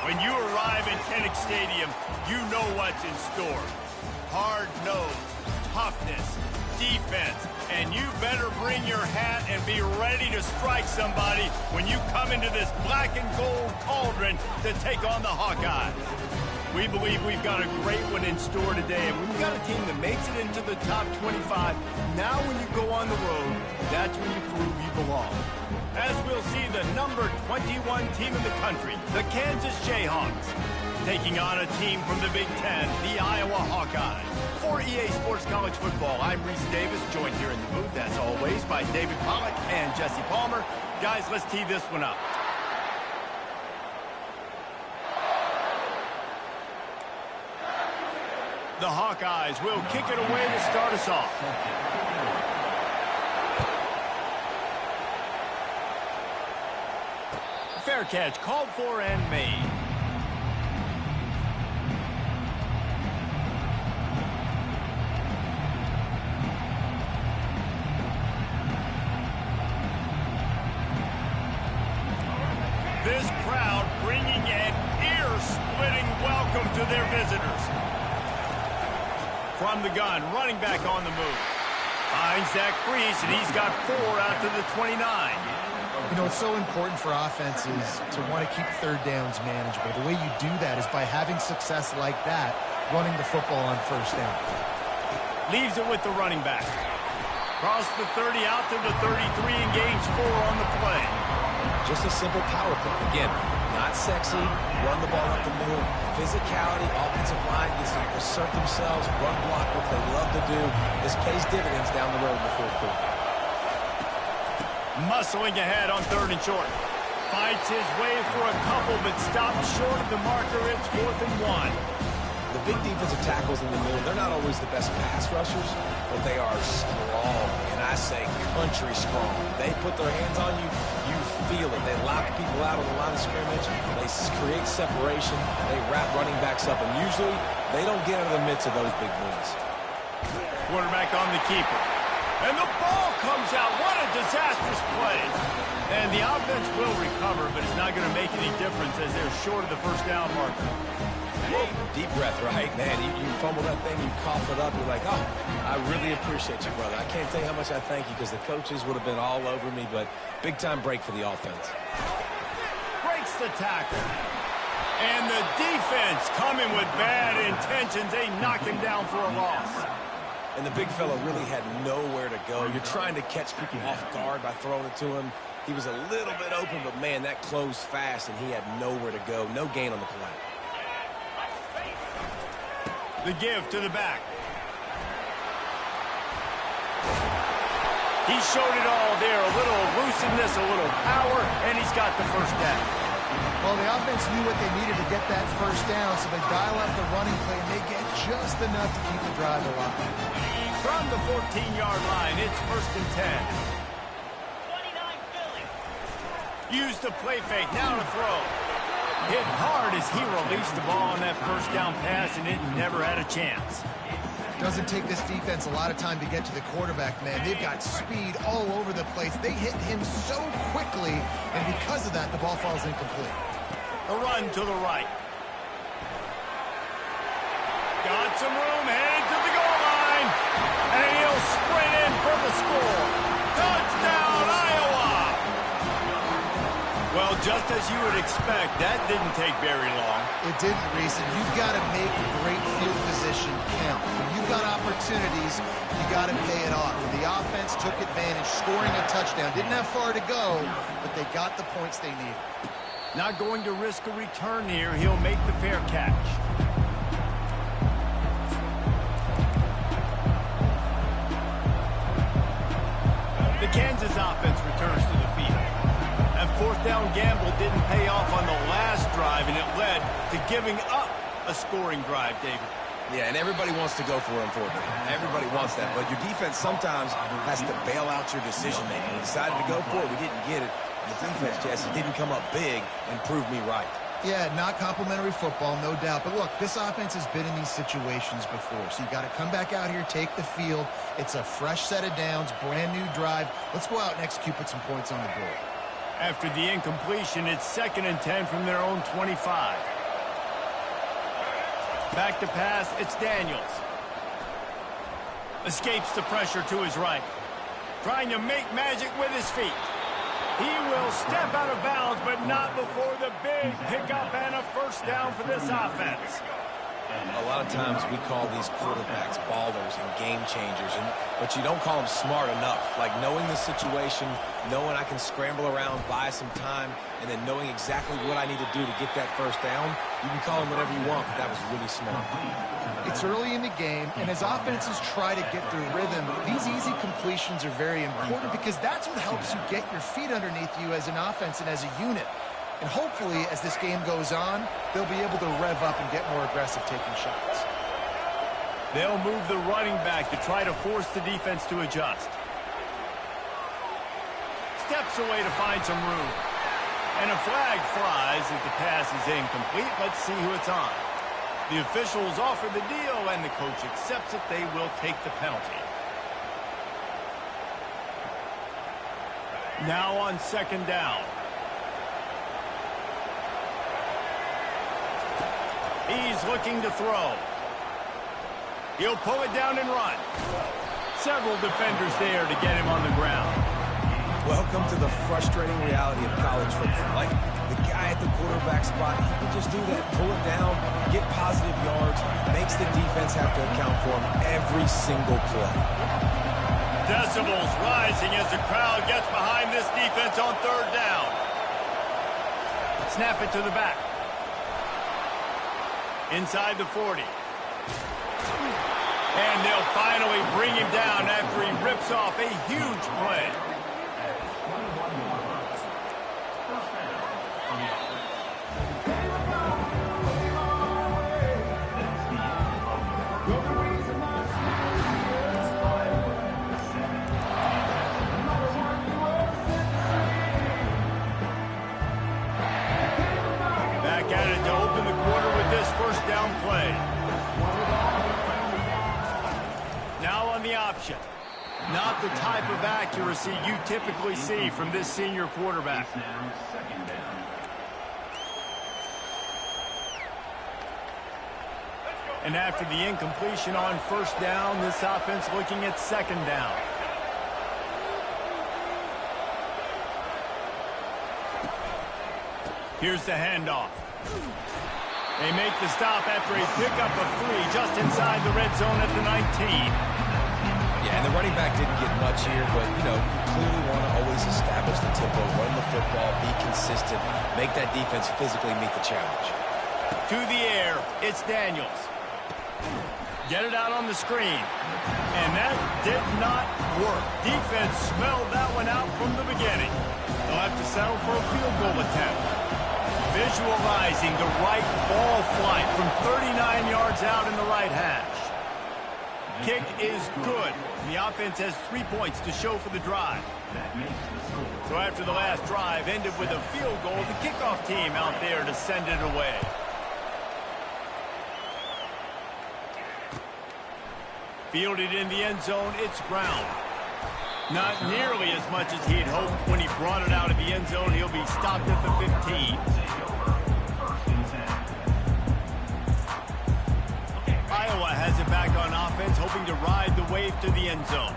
When you arrive at Kinnick Stadium, you know what's in store. Hard nose, toughness, defense, and you better bring your hat and be ready to strike somebody when you come into this black and gold cauldron to take on the Hawkeyes. We believe we've got a great one in store today, and we've got a team that makes it into the top 25. Now when you go on the road, that's when you prove you belong. As we'll see the number 21 team in the country, the Kansas Jayhawks, taking on a team from the Big Ten, the Iowa Hawkeyes. For EA Sports College Football, I'm Reese Davis, joined here in the booth, as always, by David Pollack and Jesse Palmer. Guys, let's tee this one up. The Hawkeyes will kick it away to start us off. Fair catch called for and made. This crowd bringing an ear-splitting welcome to their visitors. From the gun, running back on the move. Finds that crease, and he's got 4 out to the 29. You know, it's so important for offenses to want to keep third downs manageable. The way you do that is by having success like that, running the football on first down. Leaves it with the running back. Cross the 30 out to the 33 and gains 4 on the play. Just a simple power play. Again, not sexy, run the ball up the middle. Physicality, offensive line gets to assert themselves, run block, what they love to do. This pays dividends down the road in the fourth quarter. Muscling ahead on 3rd and short. Fights his way for a couple, but stops short of the marker. It's 4th and 1. The big defensive tackles in the middle, they're not always the best pass rushers, but they are strong, and I say country strong. They put their hands on you, you feel it. They lock people out on the line of scrimmage. They create separation. They wrap running backs up, and usually they don't get out of the midst of those big wins. Quarterback on the keeper. And the ball comes out. What a disastrous play. And the offense will recover, but it's not going to make any difference as they're short of the first down marker. Deep breath, right? Man, you fumble that thing, you cough it up, you're like, oh, I really appreciate you, brother. I can't tell you how much I thank you because the coaches would have been all over me, but big-time break for the offense. Breaks the tackle. And the defense coming with bad intentions. They knock him down for a loss. And the big fella really had nowhere to go. You're trying to catch people off guard by throwing it to him. He was a little bit open, but, man, that closed fast, and he had nowhere to go. No gain on the play. The give to the back. He showed it all there. A little elusiveness, a little power, and he's got the first down. Well, the offense knew what they needed to get that first down, so they dial up the running play, and they get just enough to keep the drive alive. From the 14-yard line, it's 1st and 10. Use the play fake, now to throw. Hit hard as he released the ball on that first down pass, and it never had a chance. Doesn't take this defense a lot of time to get to the quarterback, man. They've got speed all over the place. They hit him so quickly, and because of that, the ball falls incomplete. A run to the right. Got some room, headed to the goal line, and he'll sprint in for the score. Touchdown, Iowa! Well, just as you would expect, that didn't take very long. It didn't, Reese, and you've got to make great field position count. When you've got opportunities, you got to pay it off. And the offense took advantage, scoring a touchdown. Didn't have far to go, but they got the points they needed. Not going to risk a return here. He'll make the fair catch. The Kansas offense returns to the field. That 4th down gamble didn't pay off on the last drive, and it led to giving up a scoring drive, David. Yeah, and everybody wants to go for it, unfortunately. Everybody wants that, but your defense sometimes has to bail out your decision-making. We decided to go for it. We didn't get it. The defense, Jesse, didn't come up big and prove me right. Yeah, not complimentary football, no doubt. But look, this offense has been in these situations before. So you got to come back out here, take the field. It's a fresh set of downs, brand new drive. Let's go out and execute, put some points on the board. After the incompletion, it's 2nd and 10 from their own 25. Back to pass, it's Daniels. Escapes the pressure to his right. Trying to make magic with his feet. He will step out of bounds, but not before the big pickup and a first down for this offense. A lot of times we call these quarterbacks ballers and game changers, but you don't call them smart enough. Like knowing the situation, knowing I can scramble around, buy some time, and then knowing exactly what I need to do to get that first down. You can call them whatever you want, but that was really smart. It's early in the game, and as offenses try to get their rhythm, these easy completions are very important because that's what helps you get your feet underneath you as an offense and as a unit. And hopefully, as this game goes on, they'll be able to rev up and get more aggressive taking shots. They'll move the running back to try to force the defense to adjust. Steps away to find some room. And a flag flies as the pass is incomplete. Let's see who it's on. The officials offer the deal, and the coach accepts it. They will take the penalty. Now on second down. He's looking to throw. He'll pull it down and run. Several defenders there to get him on the ground. Welcome to the frustrating reality of college football. Like, the guy at the quarterback spot, he can just do that. Pull it down, get positive yards, makes the defense have to account for him every single play. Decibels rising as the crowd gets behind this defense on third down. Snap it to the back. Inside the 40. And they'll finally bring him down after he rips off a huge play. Back at it to open the quarter with this first down play. Now on the option. Not the type of accuracy you typically see from this senior quarterback. And after the incompletion on first down, this offense looking at second down. Here's the handoff. They make the stop after a pickup of 3 just inside the red zone at the 19. Yeah, and the running back didn't get much here, but, you know, you clearly want to always establish the tempo, run the football, be consistent, make that defense physically meet the challenge. To the air, it's Daniels. Get it out on the screen. And that did not work. Defense smelled that one out from the beginning. They'll have to settle for a field goal attempt. Visualizing the right ball flight from 39 yards out in the right hash. Kick is good. The offense has 3 points to show for the drive. So after the last drive ended with a field goal, the kickoff team out there to send it away. Fielded in the end zone, it's Brown. Not nearly as much as he'd hoped when he brought it out of the end zone. He'll be stopped at the 15. Iowa has it back on offense, hoping to ride the wave to the end zone.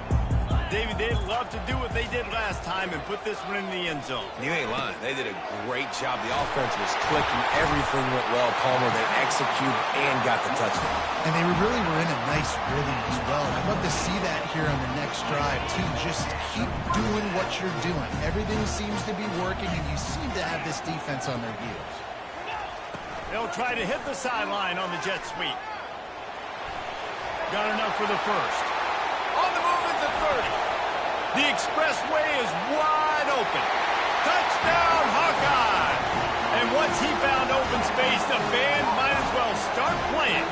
David, they'd love to do what they did last time and put this one in the end zone. You ain't lying. They did a great job. The offense was clicking. Everything went well. Palmer, they executed and got the touchdown. And they really were in a nice rhythm as well. I'd love to see that here on the next drive, too. Just keep doing what you're doing. Everything seems to be working, and you seem to have this defense on their heels. They'll try to hit the sideline on the jet sweep. Got enough for the first. On the move at the 30. The expressway is wide open. Touchdown, Hawkeye! And once he found open space, the band might as well start playing.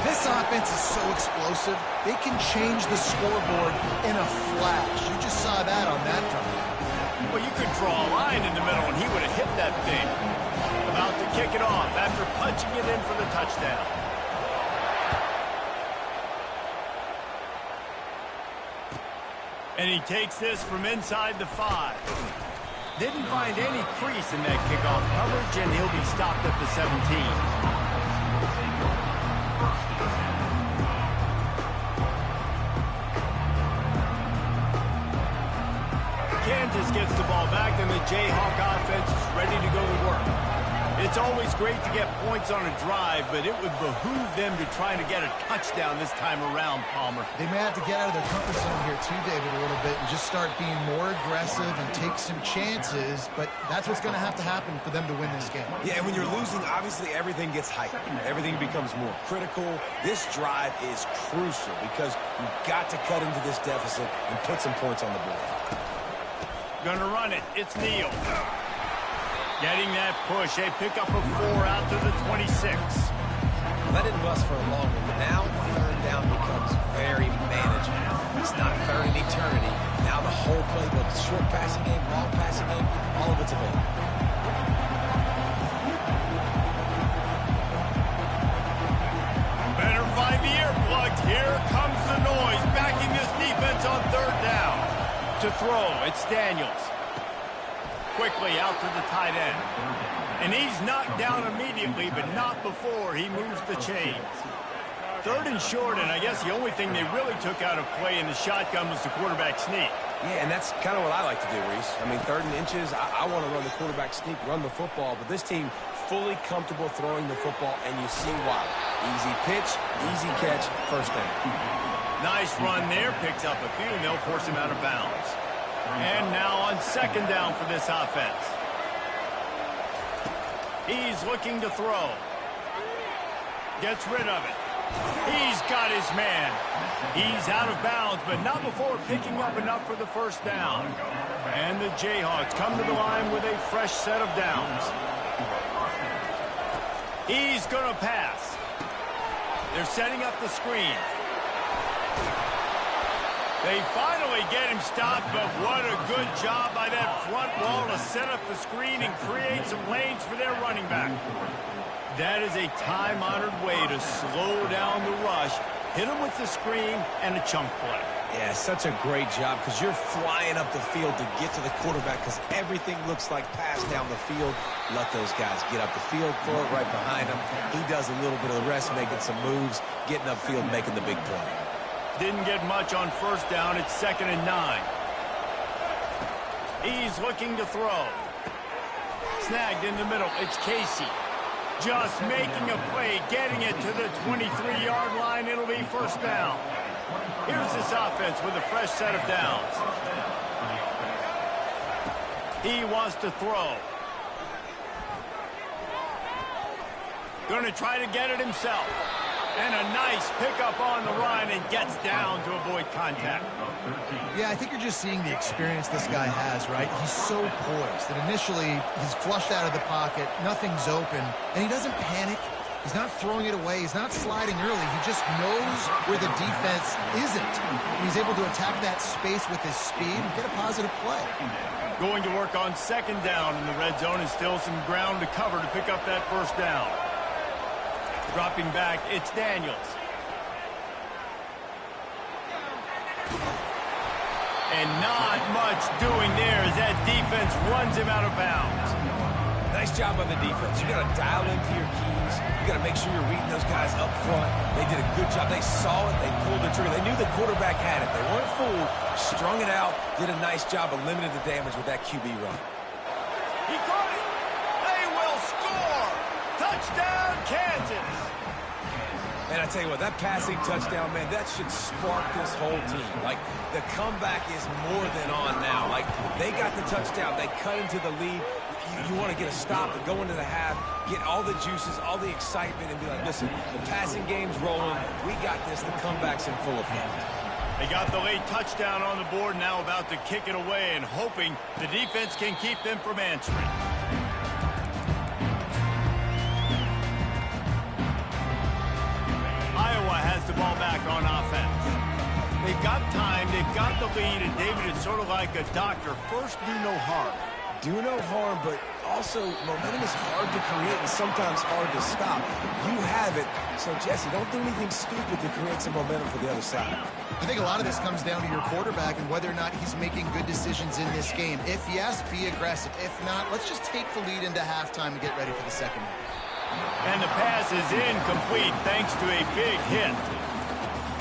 This offense is so explosive, they can change the scoreboard in a flash. You just saw that on that drive. Well, you could draw a line in the middle, and he would have hit that thing. About to kick it off after punching it in for the touchdown. And he takes this from inside the 5. Didn't find any crease in that kickoff coverage, and he'll be stopped at the 17. gets the ball back, and the Jayhawk offense is ready to go to work. It's always great to get points on a drive, but it would behoove them to try to get a touchdown this time around, Palmer. They may have to get out of their comfort zone here too, David, a little bit and just start being more aggressive and take some chances, but that's what's going to happen for them to win this game. Yeah, and when you're losing, obviously everything gets heightened. Everything becomes more critical. This drive is crucial because you've got to cut into this deficit and put some points on the board. Gonna run it. It's Neal. Getting that push. They pick up a 4 out to the 26. Well, that didn't bust for a long one, but now third down becomes very manageable. It's not third in eternity. Now the whole playbook, short passing game, long passing game, all of it's available. Better find the earplugs. Here comes the noise. Backing this defense on third down. To throw, it's Daniels. Quickly out to the tight end. And he's knocked down immediately, but not before he moves the chains. Third and short, and I guess the only thing they really took out of play in the shotgun was the quarterback sneak. Yeah, and that's kind of what I like to do, Reese. I mean, 3rd and inches, I want to run the quarterback sneak, run the football, but this team fully comfortable throwing the football, and you see why. Easy pitch, easy catch, first down. Nice run there, picks up a few, and they'll force him out of bounds. And now on second down for this offense. He's looking to throw. Gets rid of it. He's got his man. He's out of bounds, but not before picking up enough for the first down. And the Jayhawks come to the line with a fresh set of downs. He's going to pass. They're setting up the screen. They finally get him stopped, but what a good job by that front wall to set up the screen and create some lanes for their running back. That is a time-honored way to slow down the rush, hit him with the screen, and a chunk play. Yeah, such a great job because you're flying up the field to get to the quarterback because everything looks like pass down the field. Let those guys get up the field, throw it right behind him. He does a little bit of the rest, making some moves, getting upfield, making the big play. Didn't get much on first down. It's 2nd and 9. He's looking to throw. Snagged in the middle. It's Casey. Just making a play, getting it to the 23-yard line. It'll be first down. Here's this offense with a fresh set of downs. He wants to throw. Going to try to get it himself. And a nice pickup on the run and gets down to avoid contact. Yeah, I think you're just seeing the experience this guy has, right? He's so poised that initially he's flushed out of the pocket, nothing's open, and he doesn't panic. He's not throwing it away. He's not sliding early. He just knows where the defense isn't. And he's able to attack that space with his speed and get a positive play. Going to work on second down in the red zone and still some ground to cover to pick up that first down. Dropping back, it's Daniels. And not much doing there as that defense runs him out of bounds. Nice job on the defense. You got to dial into your keys. You got to make sure you're reading those guys up front. They did a good job. They saw it. They pulled the trigger. They knew the quarterback had it. They weren't fooled. Strung it out. Did a nice job of limiting the damage with that QB run. He caught it. They will score. Touchdown, Kansas. And I tell you what, that passing touchdown, man, that should spark this whole team. Like, the comeback is more than on now. Like, they got the touchdown. They cut into the lead. You want to get a stop and go into the half, get all the juices, all the excitement, and be like, listen, the passing game's rolling. We got this. The comeback's in full effect. They got the late touchdown on the board, now about to kick it away and hoping the defense can keep them from answering. Iowa has the ball back on offense. They've got time, they've got the lead, and David is sort of like a doctor. First, do no harm. Do no harm, but also momentum is hard to create and sometimes hard to stop. You have it, so Jesse, don't do anything stupid to create some momentum for the other side. I think a lot of this comes down to your quarterback and whether or not he's making good decisions in this game. If yes, be aggressive. If not, let's just take the lead into halftime and get ready for the second half. And the pass is incomplete thanks to a big hit.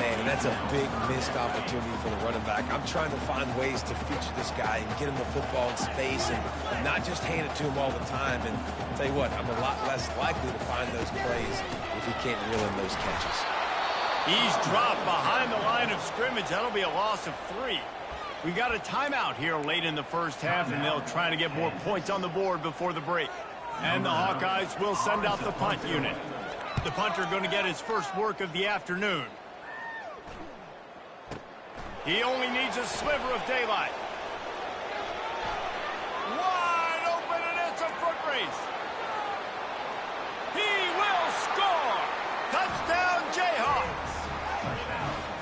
Man, and that's a big missed opportunity for the running back. I'm trying to find ways to feature this guy and get him the football in space and not just hand it to him all the time. And I'll tell you what, I'm a lot less likely to find those plays if he can't reel in those catches. He's dropped behind the line of scrimmage. That'll be a loss of 3. We got a timeout here late in the first half, and they'll try to get more points on the board before the break. And the Hawkeyes will send out the punt unit. The punter going to get his first work of the afternoon. He only needs a sliver of daylight. Wide open, and it's a foot race. He will score! Touchdown, Jayhawks!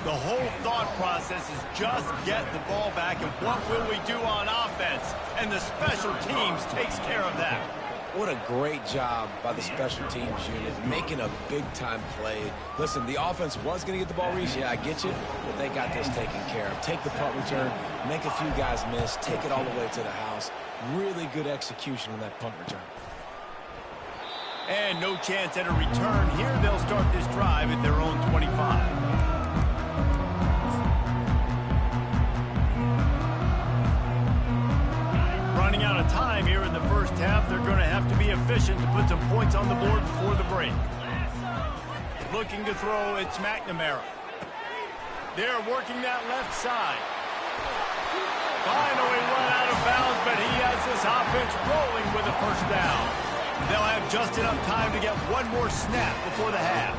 The whole thought process is just get the ball back, and what will we do on offense? And the special teams takes care of that. What a great job by the special teams unit, making a big-time play. Listen, the offense was going to get the ball reached. Yeah, I get you, but they got this taken care of. Take the punt return, make a few guys miss, take it all the way to the house. Really good execution on that punt return. And no chance at a return here. They'll start this drive at their own 25. Running out of time here in the first half. They're going to have to be efficient to put some points on the board before the break. Looking to throw, it's McNamara. They're working that left side. Finally run out of bounds, but he has this offense rolling with a first down. They'll have just enough time to get one more snap before the half.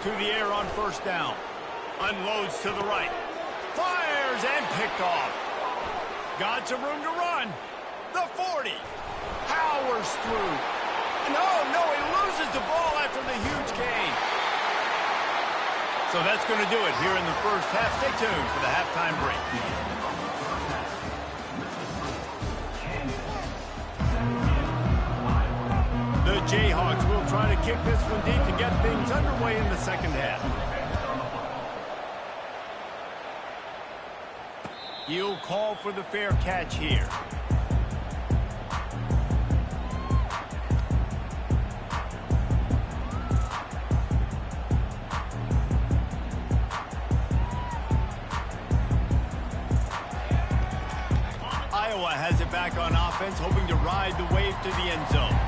To the air on first down. Unloads to the right. Fires and picked off. Got some room to run. The 40. Powers through. No, he loses the ball after the huge gain. So that's going to do it here in the first half. Stay tuned for the halftime break. The Jayhawks will try to kick this one deep to get things underway in the second half. He'll call for the fair catch here. Iowa has it back on offense, hoping to ride the wave to the end zone.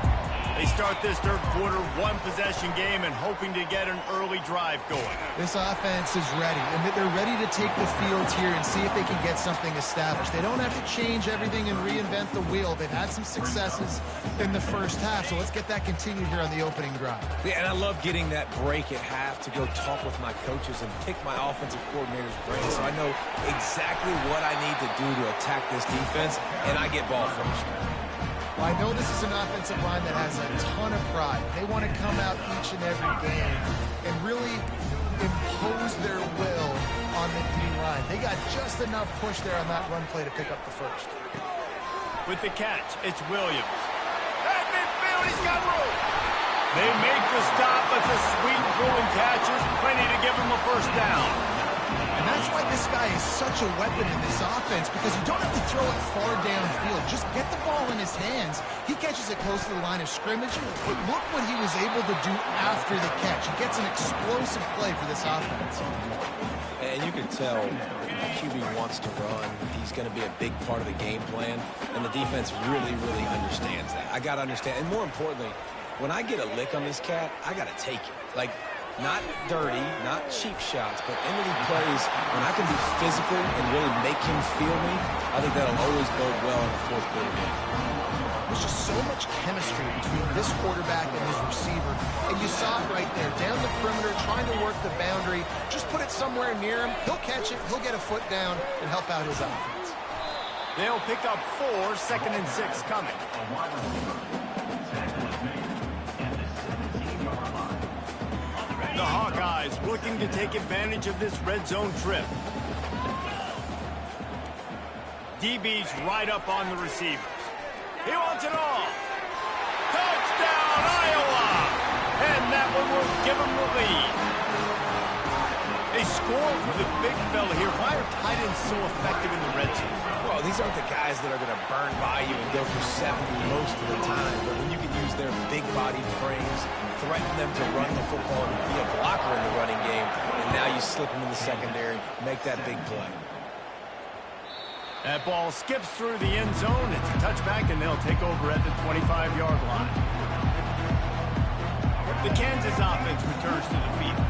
They start this third quarter one-possession game and hoping to get an early drive going. This offense is ready, and they're ready to take the field here and see if they can get something established. They don't have to change everything and reinvent the wheel. They've had some successes in the first half, so let's get that continued here on the opening drive. Yeah, and I love getting that break at half to go talk with my coaches and pick my offensive coordinator's brain so I know exactly what I need to do to attack this defense, and I get ball first. Well, I know this is an offensive line that has a ton of pride. They want to come out each and every game and really impose their will on the D-line. They got just enough push there on that run play to pick up the first. With the catch, it's Williams. At midfield, he's got room. They make the stop, but the sweet throwing catch is plenty to give him a first down. And that's why this guy is such a weapon in this offense, because you don't have to throw it far downfield. Just get the ball in his hands. He catches it close to the line of scrimmage, but look what he was able to do after the catch. He gets an explosive play for this offense. And you can tell the QB wants to run. He's going to be a big part of the game plan, and the defense really, really understands that. I got to understand, and more importantly, when I get a lick on this cat, I got to take it. Like, not dirty, not cheap shots, but into plays when I can be physical and really make him feel me. I think that'll always bode well in the fourth quarter game. There's just so much chemistry between this quarterback and his receiver. And you saw it right there, down the perimeter, trying to work the boundary. Just put it somewhere near him. He'll catch it, he'll get a foot down, and help out his offense. They'll pick up 4, 2nd and 6 coming. The Hawkeyes looking to take advantage of this red zone trip. DB's right up on the receivers. He wants it all. Touchdown, Iowa! And that one will give him the lead. They score for the big fella here. Why are tight ends so effective in the red zone? Well, these aren't the guys that are going to burn by you and go for 70 most of the time. But when you can use their big-bodied frames, threaten them to run the football and be a blocker in the running game, and now you slip them in the secondary, make that big play. That ball skips through the end zone. It's a touchback, and they'll take over at the 25-yard line. The Kansas offense returns to the field.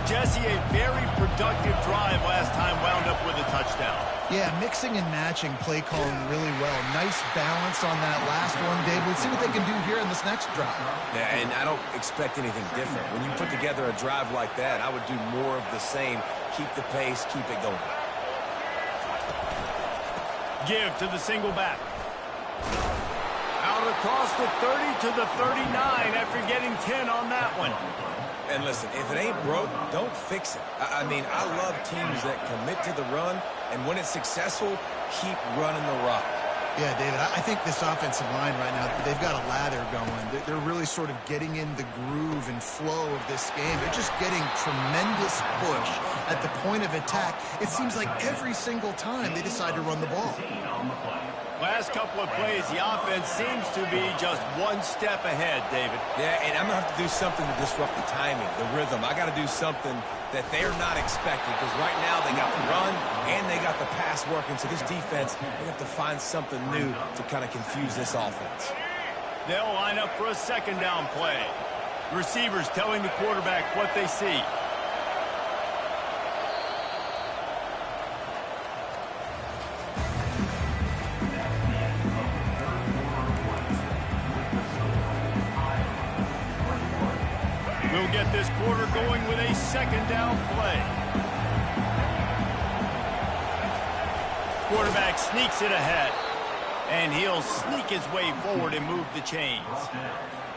Jesse, a very productive drive last time wound up with a touchdown. Yeah, mixing and matching play calling really well. Nice balance on that last one, Dave. Let's see what they can do here in this next drive. Yeah, and I don't expect anything different. When you put together a drive like that, I would do more of the same. Keep the pace, keep it going. Give to the single back. Out across the 30 to the 39 after getting 10 on that one. And listen, if it ain't broke, don't fix it. I mean, I love teams that commit to the run, and when it's successful, keep running the rock. Yeah, David, I think this offensive line right now, they've got a lather going. They're really sort of getting in the groove and flow of this game. They're just getting tremendous push at the point of attack. It seems like every single time they decide to run the ball. Last couple of plays, the offense seems to be just one step ahead, David. Yeah, and I'm going to have to do something to disrupt the timing, the rhythm. I got to do something that they're not expecting, because right now they got the run and they got the pass working. So this defense, they have to find something new to kind of confuse this offense. They'll line up for a second down play. Receivers telling the quarterback what they see. We'll get this quarter going with a second down play. Quarterback sneaks it ahead, and he'll sneak his way forward and move the chains.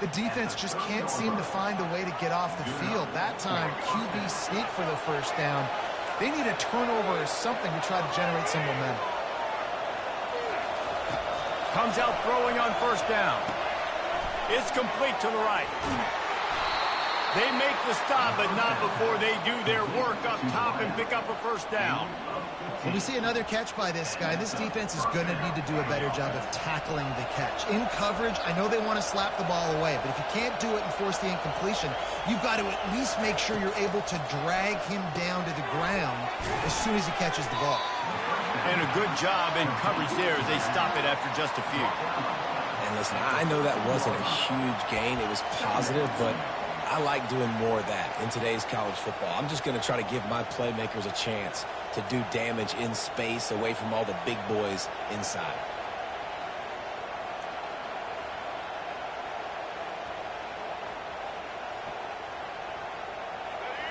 The defense just can't seem to find a way to get off the field. That time, QB sneak for the first down. They need a turnover or something to try to generate some momentum. Comes out throwing on first down. It's complete to the right. They make the stop, but not before they do their work up top and pick up a first down. When we see another catch by this guy, this defense is going to need to do a better job of tackling the catch. In coverage, I know they want to slap the ball away, but if you can't do it and force the incompletion, you've got to at least make sure you're able to drag him down to the ground as soon as he catches the ball. And a good job in coverage there as they stop it after just a few. And listen, I know that wasn't a huge gain. It was positive, but I like doing more of that in today's college football. I'm just going to try to give my playmakers a chance to do damage in space away from all the big boys inside.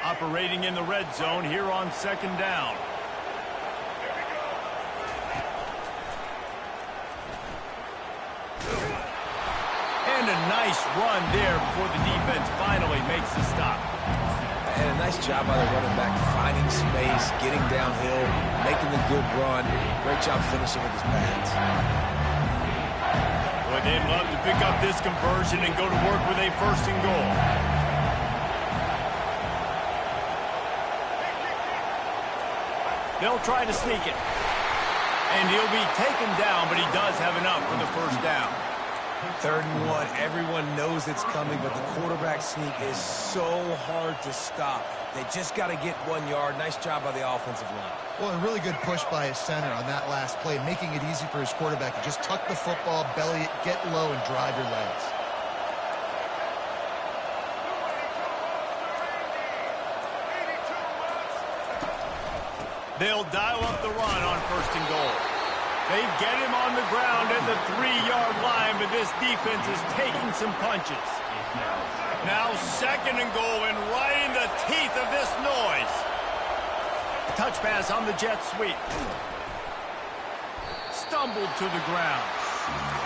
Operating in the red zone here on second down. And a nice run there before the defense finally makes the stop. And a nice job by the running back, finding space, getting downhill, making the good run. Great job finishing with his pads. Boy, they'd love to pick up this conversion and go to work with a first and goal. They'll try to sneak it. And he'll be taken down, but he does have enough for the first down. 3rd and 1. Everyone knows it's coming, but the quarterback sneak is so hard to stop. They just got to get 1 yard. Nice job by the offensive line. Well, a really good push by his center on that last play, making it easy for his quarterback to just tuck the football, belly it, get low, and drive your legs. They'll dial up the run on first and goal. They get him on the ground at the 3-yard line, but this defense is taking some punches. Now second and goal, and right in the teeth of this noise. Touch pass on the jet sweep. Stumbled to the ground.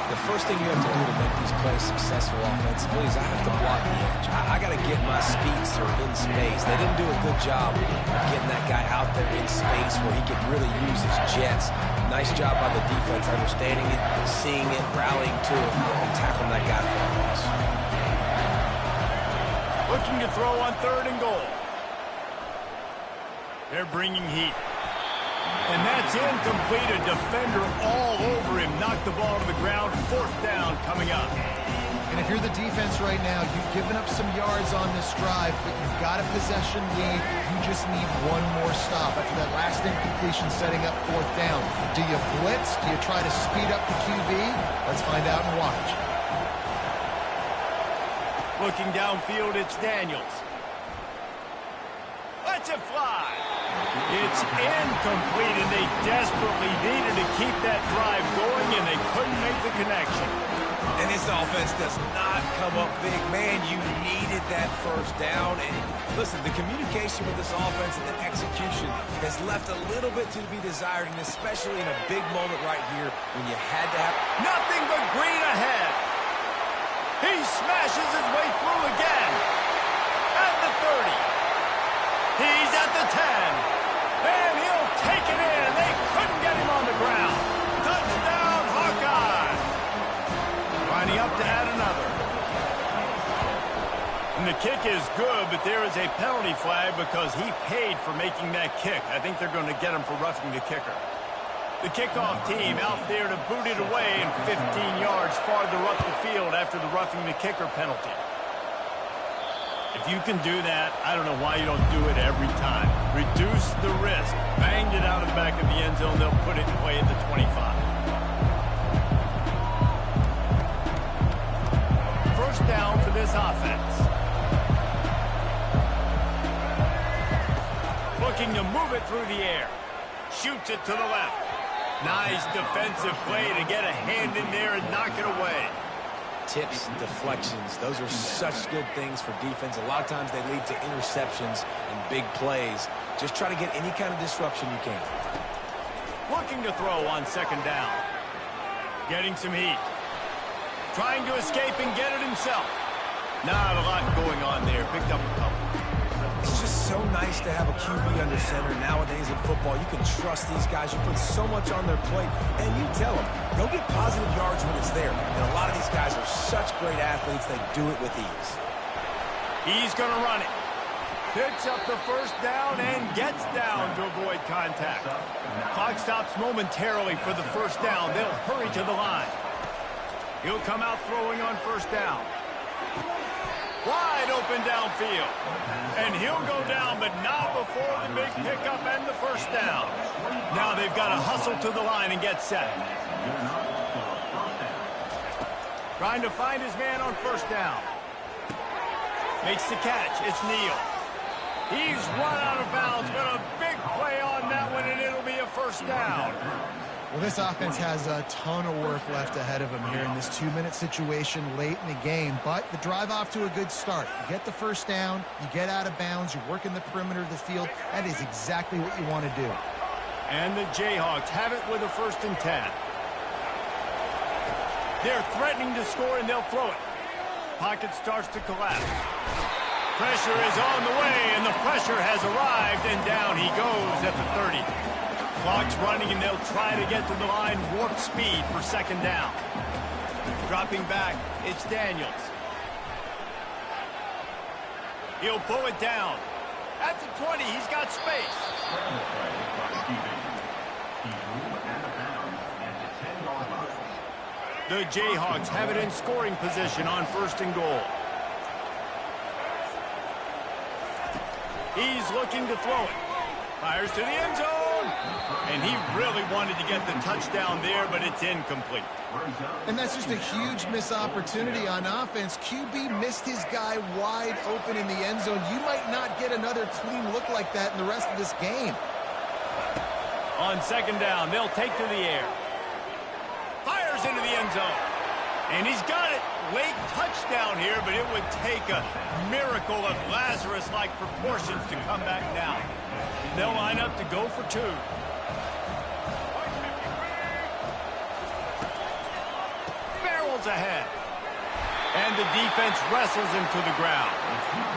The first thing you have to do to make these plays successful offensively is I have to block the edge. I got to get my speedster in space. They didn't do a good job of getting that guy out there in space where he could really use his jets. Nice job by the defense, understanding it, seeing it, rallying to it, and tackling that guy for a loss. Looking to throw on 3rd and goal. They're bringing heat. And that's It's incomplete. A defender all over him. Knocked the ball to the ground. 4th down coming up. And if you're the defense right now, you've given up some yards on this drive, but you've got a possession lead. You just need one more stop after that last incompletion setting up 4th down. Do you blitz? Do you try to speed up the QB? Let's find out and watch. Looking downfield, it's Daniels. Lets it fly. It's incomplete, and they desperately needed to keep that drive going, and they couldn't make the connection. And this offense does not come up big. Man, you needed that 1st down. And listen, the communication with this offense and the execution has left a little bit to be desired, and especially in a big moment right here when you had to have nothing but green ahead. He smashes his way through again. At the 30. He's at the 10. And he'll take it in. They couldn't get him on the ground. Touchdown, Hawkeye. Lining up to add another. And the kick is good, but there is a penalty flag because he paid for making that kick. I think they're going to get him for roughing the kicker. The kickoff team out there to boot it away and 15 yards farther up the field after the roughing the kicker penalty. If you can do that, I don't know why you don't do it every time. Reduce the risk. Banged it out of the back of the end zone. They'll put it away at the 25. 1st down for this offense. Looking to move it through the air. Shoots it to the left. Nice defensive play to get a hand in there and knock it away. tips and deflections. Those are such good things for defense. A lot of times they lead to interceptions and big plays. Just try to get any kind of disruption you can. Looking to throw on 2nd down. Getting some heat. Trying to escape and get it himself. Not a lot going on there. Picked up a couple. It's just so nice to have a QB under center nowadays in football. You can trust these guys. You put so much on their plate, and you tell them, go get positive yards when it's there. And a lot of these guys are such great athletes, they do it with ease. He's going to run it. Picks up the 1st down and gets down to avoid contact. Clock stops momentarily for the 1st down. They'll hurry to the line. He'll come out throwing on 1st down. Wide open downfield. And he'll go down, but not before the big pickup and the 1st down. Now they've got to hustle to the line and get set. Trying to find his man on 1st down. Makes the catch. It's Neal. He's run out of bounds, but a big play on that one, and it'll be a 1st down. Well, this offense has a ton of work left ahead of them here in this 2-minute situation late in the game, but the drive off to a good start. You get the 1st down, you get out of bounds, you work in the perimeter of the field. That is exactly what you want to do. And the Jayhawks have it with a 1st and 10. They're threatening to score, and they'll throw it. Pocket starts to collapse. Pressure is on the way, and the pressure has arrived, and down he goes at the 30. Clock's running, and they'll try to get to the line warp speed for 2nd down. Dropping back, it's Daniels. He'll pull it down. At the 20, he's got space. The Jayhawks have it in scoring position on 1st and goal. He's looking to throw it. Fires to the end zone. And he really wanted to get the touchdown there, but it's incomplete. And that's just a huge missed opportunity on offense. QB missed his guy wide open in the end zone. You might not get another clean look like that in the rest of this game. On 2nd down, they'll take to the air. Fires into the end zone. And he's got it. Late touchdown here, but it would take a miracle of Lazarus-like proportions to come back down. They'll line up to go for 2. Barrels ahead. And the defense wrestles him to the ground.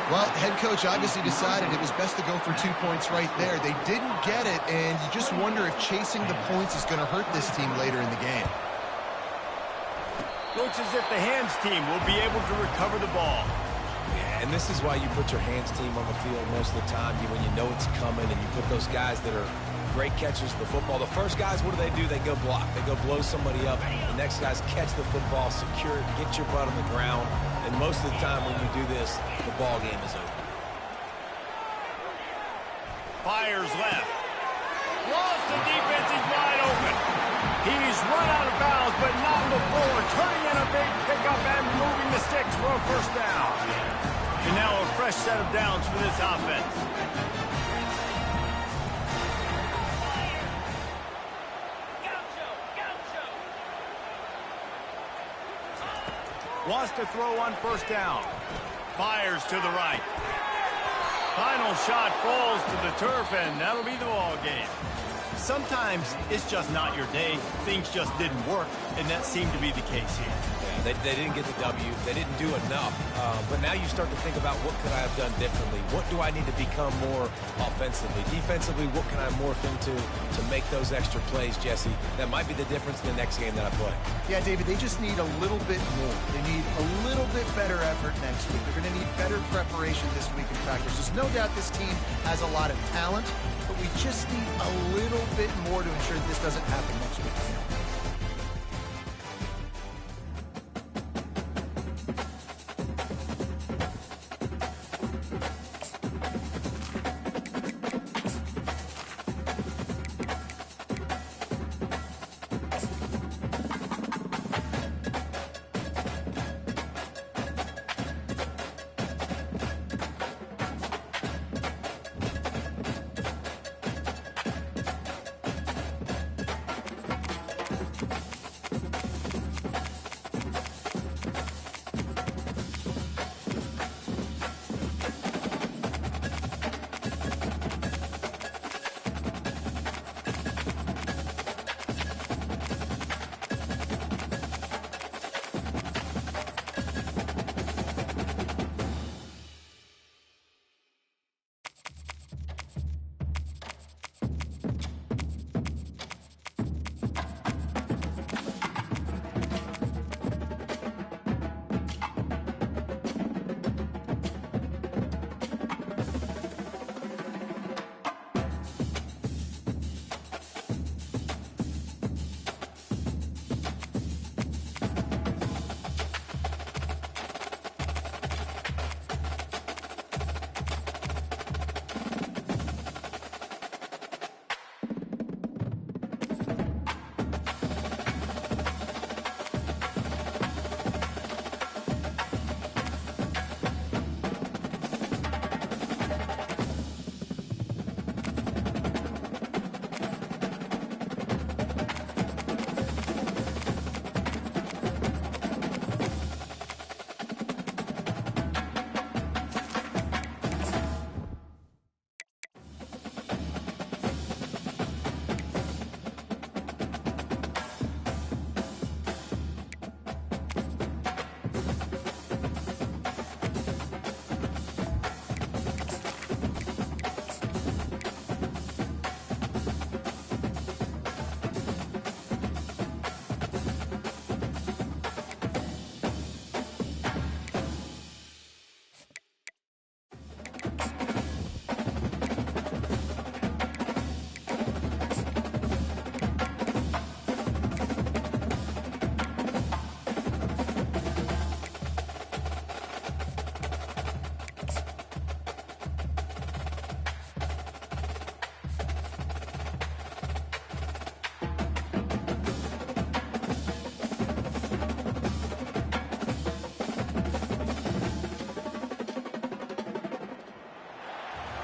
Well, head coach obviously decided it was best to go for 2 points right there. They didn't get it, and you just wonder if chasing the points is going to hurt this team later in the game. Looks as if the hands team will be able to recover the ball. Yeah, and this is why you put your hands team on the field most of the time when you know it's coming, and you put those guys that are great catchers of the football. The first guys, what do? They go block. They go blow somebody up. The next guys catch the football, secure it, get your butt on the ground. And most of the time when you do this, the ball game is over. Fires left. Lost the defense, he's wide open. He's run out of bounds, but not before. Turning in a big pickup and moving the sticks for a first down. And now a fresh set of downs for this offense. Wants to throw on first down. Fires to the right. Final shot falls to the turf, and that'll be the ball game. Sometimes it's just not your day. Things just didn't work, and that seemed to be the case here. Yeah, they didn't get the W. They didn't do enough. But now you start to think about what could I have done differently? What do I need to become more offensively? Defensively, what can I morph into to make those extra plays, Jesse? That might be the difference in the next game that I play. Yeah, David, they just need a little bit more. They need a little bit better effort next week. They're going to need better preparation this week in practice. There's no doubt this team has a lot of talent, but we just need a little bit more to ensure that this doesn't happen next week.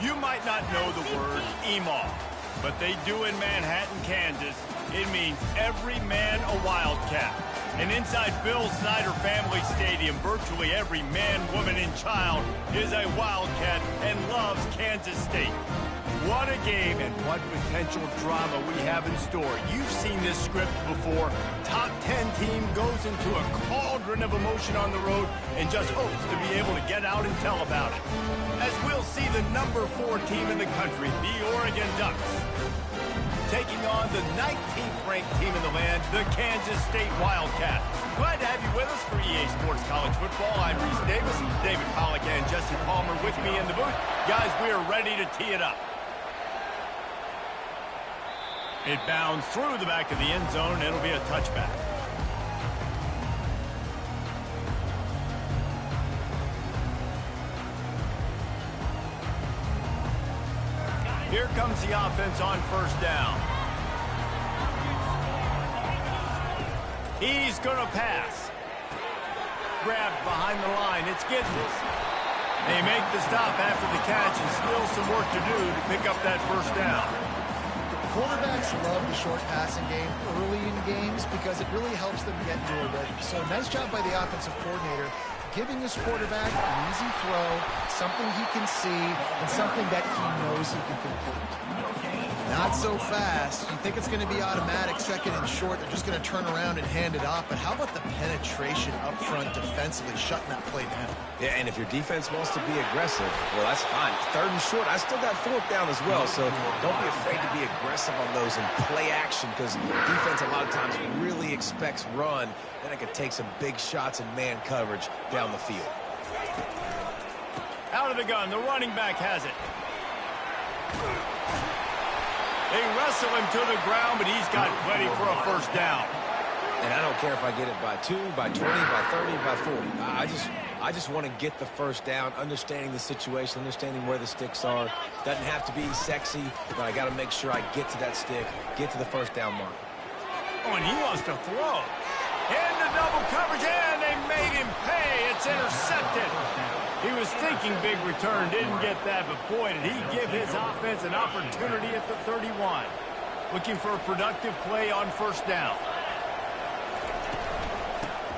You might not know the word EMAW, but they do in Manhattan, Kansas. It means every man a Wildcat. And inside Bill Snyder Family Stadium, virtually every man, woman, and child is a Wildcat and loves Kansas State. What a game and what potential drama we have in store. You've seen this script before. Top 10 team goes into a cauldron of emotion on the road and just hopes to be able to get out and tell about it. As we'll see the number 4 team in the country, the Oregon Ducks, taking on the 19th ranked team in the land, the Kansas State Wildcats. Glad to have you with us for EA Sports College Football. I'm Reese Davis, David Pollack and Jesse Palmer with me in the booth. Guys, we are ready to tee it up. It bounds through the back of the end zone. It'll be a touchback. Here comes the offense on first down. He's going to pass. Grabbed behind the line. It's Gidges. They make the stop after the catch and still some work to do to pick up that first down. Quarterbacks love the short passing game early in games because it really helps them get into a rhythm. So nice job by the offensive coordinator giving his quarterback an easy throw, something he can see, and something that he knows he can complete. Not so fast. You think it's going to be automatic, second and short. They're just going to turn around and hand it off. But how about the penetration up front defensively, shutting that play down? Yeah, and if your defense wants to be aggressive, well, that's fine. Third and short, I still got fourth down as well. So don't be afraid to be aggressive on those and play action because defense a lot of times really expects run. Then it could take some big shots in man coverage down the field. Out of the gun, the running back has it. They wrestle him to the ground, but he's got plenty for a first down. And I don't care if I get it by 2, by 20, by 30, by 40. I just want to get the first down, understanding the situation, understanding where the sticks are. Doesn't have to be sexy, but I got to make sure I get to that stick, get to the first down mark. Oh, and he wants to throw. Into double coverage, and they made him pay. It's intercepted. He was thinking big return, didn't get that, but boy, did he give his offense an opportunity at the 31. Looking for a productive play on first down.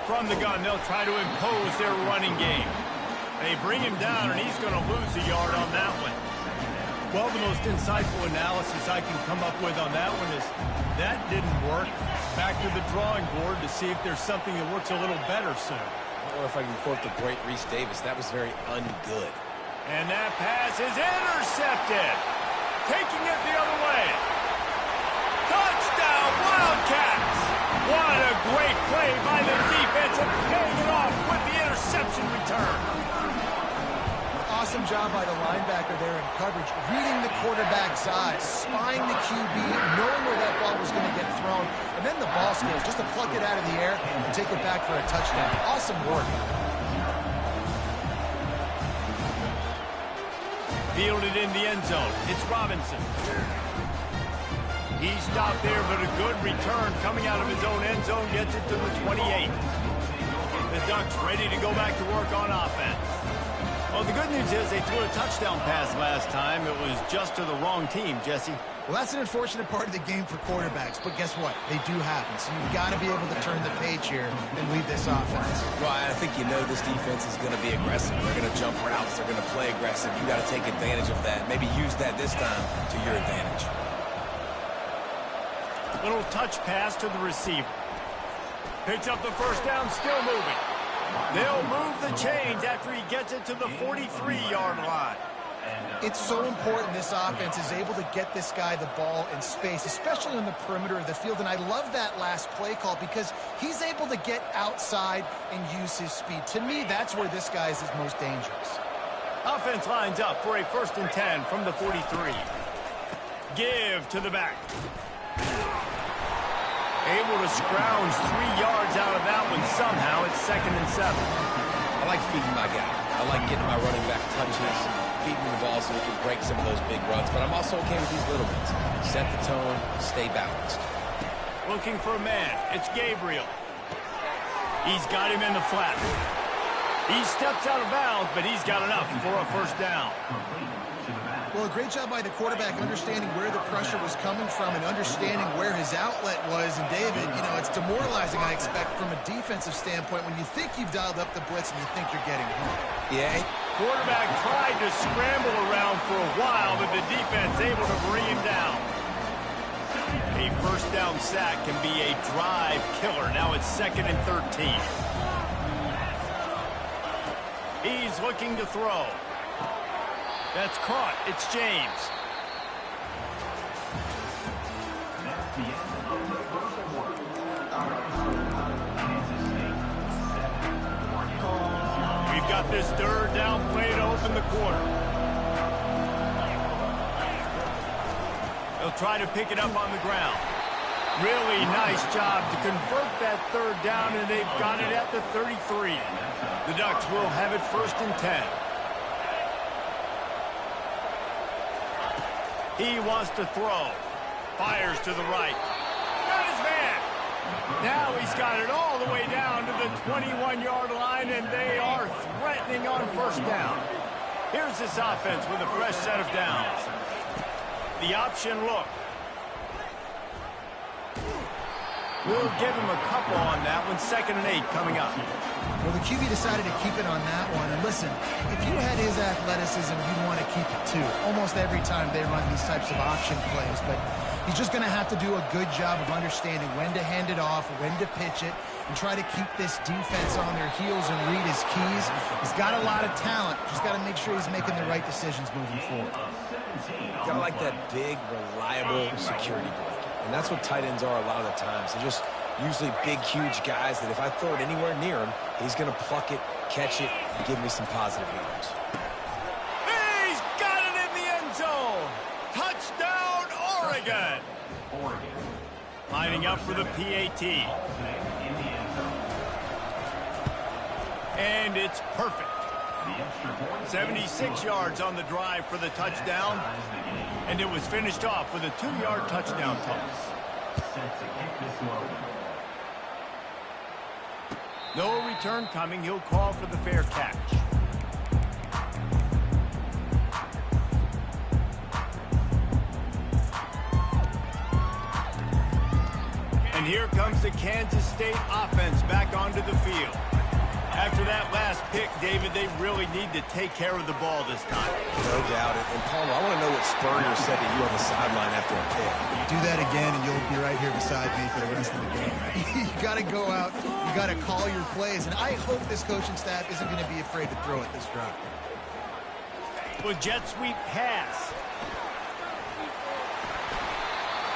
From the gun, they'll try to impose their running game. They bring him down, and he's going to lose a yard on that one. Well, the most insightful analysis I can come up with on that one is that didn't work. Back to the drawing board to see if there's something that works a little better soon. Or if I can quote the great Reese Davis, that was very ungood. And that pass is intercepted. Taking it the other way. Touchdown, Wildcats! What a great play by the defense and paying it off with the interception return. Awesome job by the linebacker there in coverage, reading the quarterback's eyes, spying the QB, knowing where that ball was going to get thrown, and then the ball skills just to pluck it out of the air and take it back for a touchdown. Awesome work. Fielded in the end zone. It's Robinson. He stopped there, but a good return coming out of his own end zone gets it to the 28. The Ducks ready to go back to work on offense. Well, the good news is they threw a touchdown pass last time. It was just to the wrong team, Jesse. Well, that's an unfortunate part of the game for quarterbacks, but guess what? They do happen, so you've got to be able to turn the page here and lead this offense. Well, I think you know this defense is going to be aggressive. They're going to jump routes. They're going to play aggressive. You got to take advantage of that. Maybe use that this time to your advantage. Little touch pass to the receiver. Picks up the first down, still moving. They'll move the chains after he gets it to the 43-yard line. It's so important this offense is able to get this guy the ball in space, especially on the perimeter of the field. And I love that last play call because he's able to get outside and use his speed. To me, that's where this guy is his most dangerous. Offense lines up for a 1st and 10 from the 43. Give to the back. Able to scrounge 3 yards out of that one somehow. It's 2nd and 7. I like feeding my guy. I like getting my running back touches, feeding the ball so he can break some of those big runs. But I'm also okay with these little ones. Set the tone, stay balanced. Looking for a man. It's Gabriel. He's got him in the flat. He steps out of bounds, but he's got enough for a first down. Well, a great job by the quarterback understanding where the pressure was coming from and understanding where his outlet was. And David, you know, it's demoralizing, I expect, from a defensive standpoint when you think you've dialed up the blitz and you think you're getting home. Yeah. Quarterback tried to scramble around for a while, but the defense able to bring him down. A first down sack can be a drive killer. Now it's 2nd and 13. He's looking to throw. That's caught. It's James. We've got this 3rd down play to open the quarter. They'll try to pick it up on the ground. Really nice job to convert that third down, and they've got it at the 33. The Ducks will have it 1st and 10. He wants to throw. Fires to the right. Got his man. Now he's got it all the way down to the 21-yard line, and they are threatening on 1st down. Here's this offense with a fresh set of downs. The option look. We'll give him a couple on that one. 2nd and 8 coming up. Well, the QB decided to keep it on that one. And listen, if you had his athleticism, you'd want to keep it too. Almost every time they run these types of option plays. But he's just going to have to do a good job of understanding when to hand it off, when to pitch it, and try to keep this defense on their heels and read his keys. He's got a lot of talent. Just got to make sure he's making the right decisions moving forward. Got to like that big, reliable security blanket. And that's what tight ends are a lot of the times. They're just usually big, huge guys that if I throw it anywhere near him, he's going to pluck it, catch it, and give me some positive yards. He's got it in the end zone. Touchdown, Oregon. Lining up for the PAT. And it's perfect. 76 yards on the drive for the touchdown. And it was finished off with a 2-yard touchdown toss. No return coming. He'll call for the fair catch. And here comes the Kansas State offense back onto the field. After that last pick, David, they really need to take care of the ball this time. No doubt. And Palmer, I want to know what Spurrier said to you on the sideline after a pick. Do that again, and you'll be right here beside me for the rest of the game. You got to go out. You got to call your plays. And I hope this coaching staff isn't going to be afraid to throw it this drive. With jet sweep pass.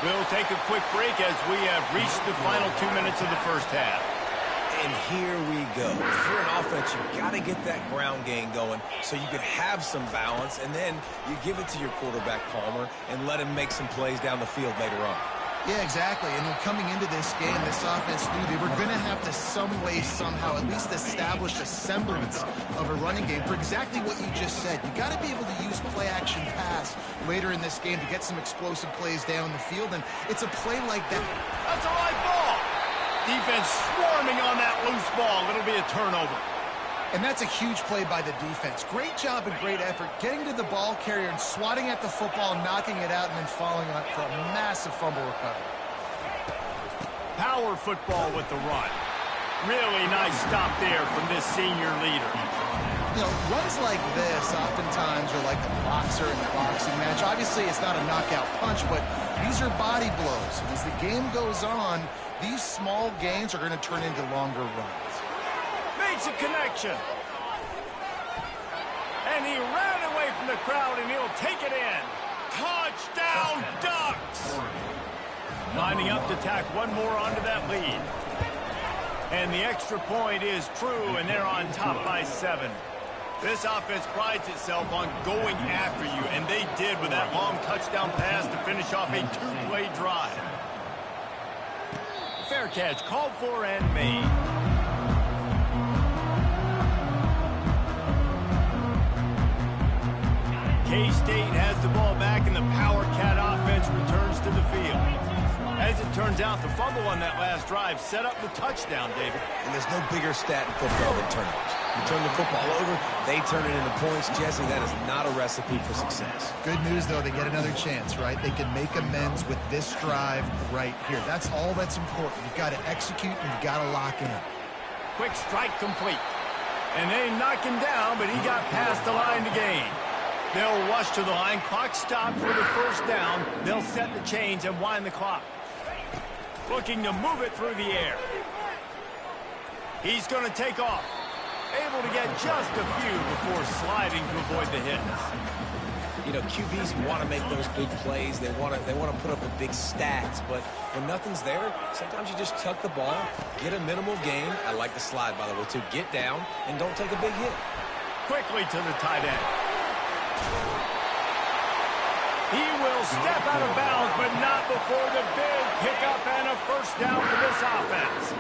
We'll take a quick break as we have reached the final 2 minutes of the first half. And here we go. If you're an offense, you got to get that ground game going so you can have some balance, and then you give it to your quarterback, Palmer, and let him make some plays down the field later on. Yeah, exactly. And coming into this game, this offense knew they were going to have to some way, somehow, at least establish a semblance of a running game for exactly what you just said. You got to be able to use play-action pass later in this game to get some explosive plays down the field, and it's a play like that. That's a live ball. Defense swarming on that loose ball. It'll be a turnover. And that's a huge play by the defense. Great job and great effort getting to the ball carrier and swatting at the football, knocking it out, and then falling on it for a massive fumble recovery. Power football with the run. Really nice stop there from this senior leader. You know, runs like this oftentimes are like the boxer in the boxing match. Obviously, it's not a knockout punch, but these are body blows. And as the game goes on, these small gains are going to turn into longer runs. Makes a connection. And he ran away from the crowd, and he'll take it in. Touchdown, Ducks! Lining up to tack one more onto that lead. And the extra point is true, and they're on top by 7. This offense prides itself on going after you, and they did with that long touchdown pass to finish off a 2-play drive. Fair catch called for and made. K-State has the ball back, and the Power Cat offense returns to the field. As it turns out, the fumble on that last drive set up the touchdown, David. And there's no bigger stat in football than turnovers. You turn the football over, they turn it into points. Jesse, that is not a recipe for success. Good news, though, they get another chance, right? They can make amends with this drive right here. That's all that's important. You've got to execute, and you've got to lock in. Quick strike complete. And they knock him down, but he got past the line to gain. They'll rush to the line. Clock stopped for the first down. They'll set the chains and wind the clock. Looking to move it through the air. He's going to take off. Able to get just a few before sliding to avoid the hit. You know, QBs want to make those big plays. They want to put up the big stats. But when nothing's there, sometimes you just tuck the ball, get a minimal gain. I like the slide, by the way, too. Get down and don't take a big hit. Quickly to the tight end. He will step out of bounds, but not before the big pickup and a first down for this offense.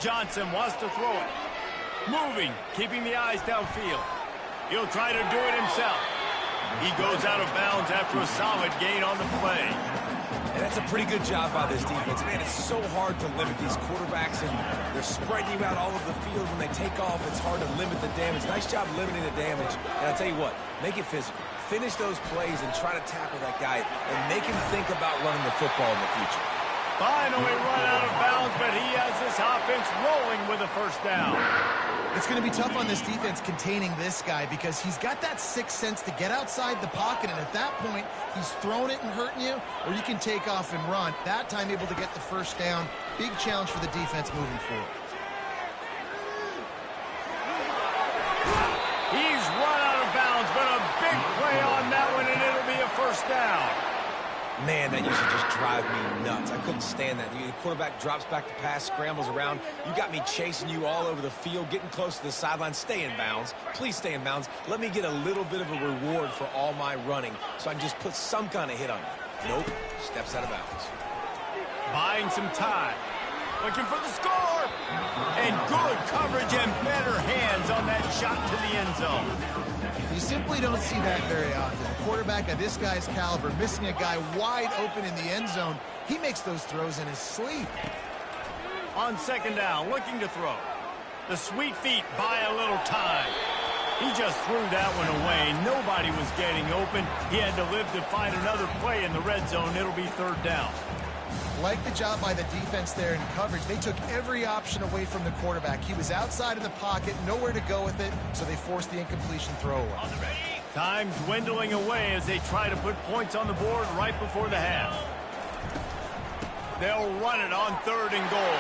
Johnson wants to throw it. Moving, keeping the eyes downfield. He'll try to do it himself. He goes out of bounds after a solid gain on the play. And that's a pretty good job by this defense. Man, it's so hard to limit these quarterbacks, and they're spreading you out all over the field. When they take off, it's hard to limit the damage. Nice job limiting the damage. And I'll tell you what, make it physical. Finish those plays and try to tackle that guy and make him think about running the football in the future. Finally run out of bounds, but he has this offense rolling with a first down. It's going to be tough on this defense containing this guy because he's got that sixth sense to get outside the pocket, and at that point, he's throwing it and hurting you, or you can take off and run. That time able to get the first down. Big challenge for the defense moving forward. He's run out of bounds, but a big play on that one, and it'll be a first down. Man, that used to just drive me nuts. I couldn't stand that. The quarterback drops back to pass, scrambles around. You got me chasing you all over the field, getting close to the sideline. Stay in bounds. Please stay in bounds. Let me get a little bit of a reward for all my running so I can just put some kind of hit on you. Nope. Steps out of bounds. Buying some time. Looking for the score. And good coverage and better hands on that shot to the end zone. You simply don't see that very often. A quarterback of this guy's caliber missing a guy wide open in the end zone. He makes those throws in his sleep. On second down, looking to throw. The sweet feet buy a little time. He just threw that one away. Nobody was getting open. He had to live to find another play in the red zone. It'll be third down. Like the job by the defense there in coverage. They took every option away from the quarterback. He was outside of the pocket, nowhere to go with it, so they forced the incompletion throwaway. Time dwindling away as they try to put points on the board right before the half. They'll run it on third and goal.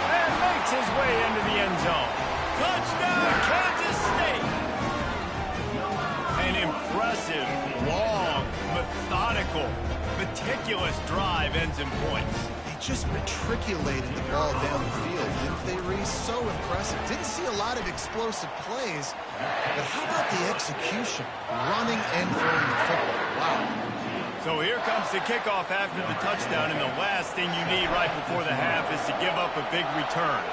And makes his way into the end zone. Touchdown, Kansas State! An impressive, long, methodical, meticulous drive ends in points. They just matriculated the ball down the field. They were so impressive. Didn't see a lot of explosive plays, but how about the execution? Running and throwing the football. Wow. So here comes the kickoff after the touchdown, and the last thing you need right before the half is to give up a big return.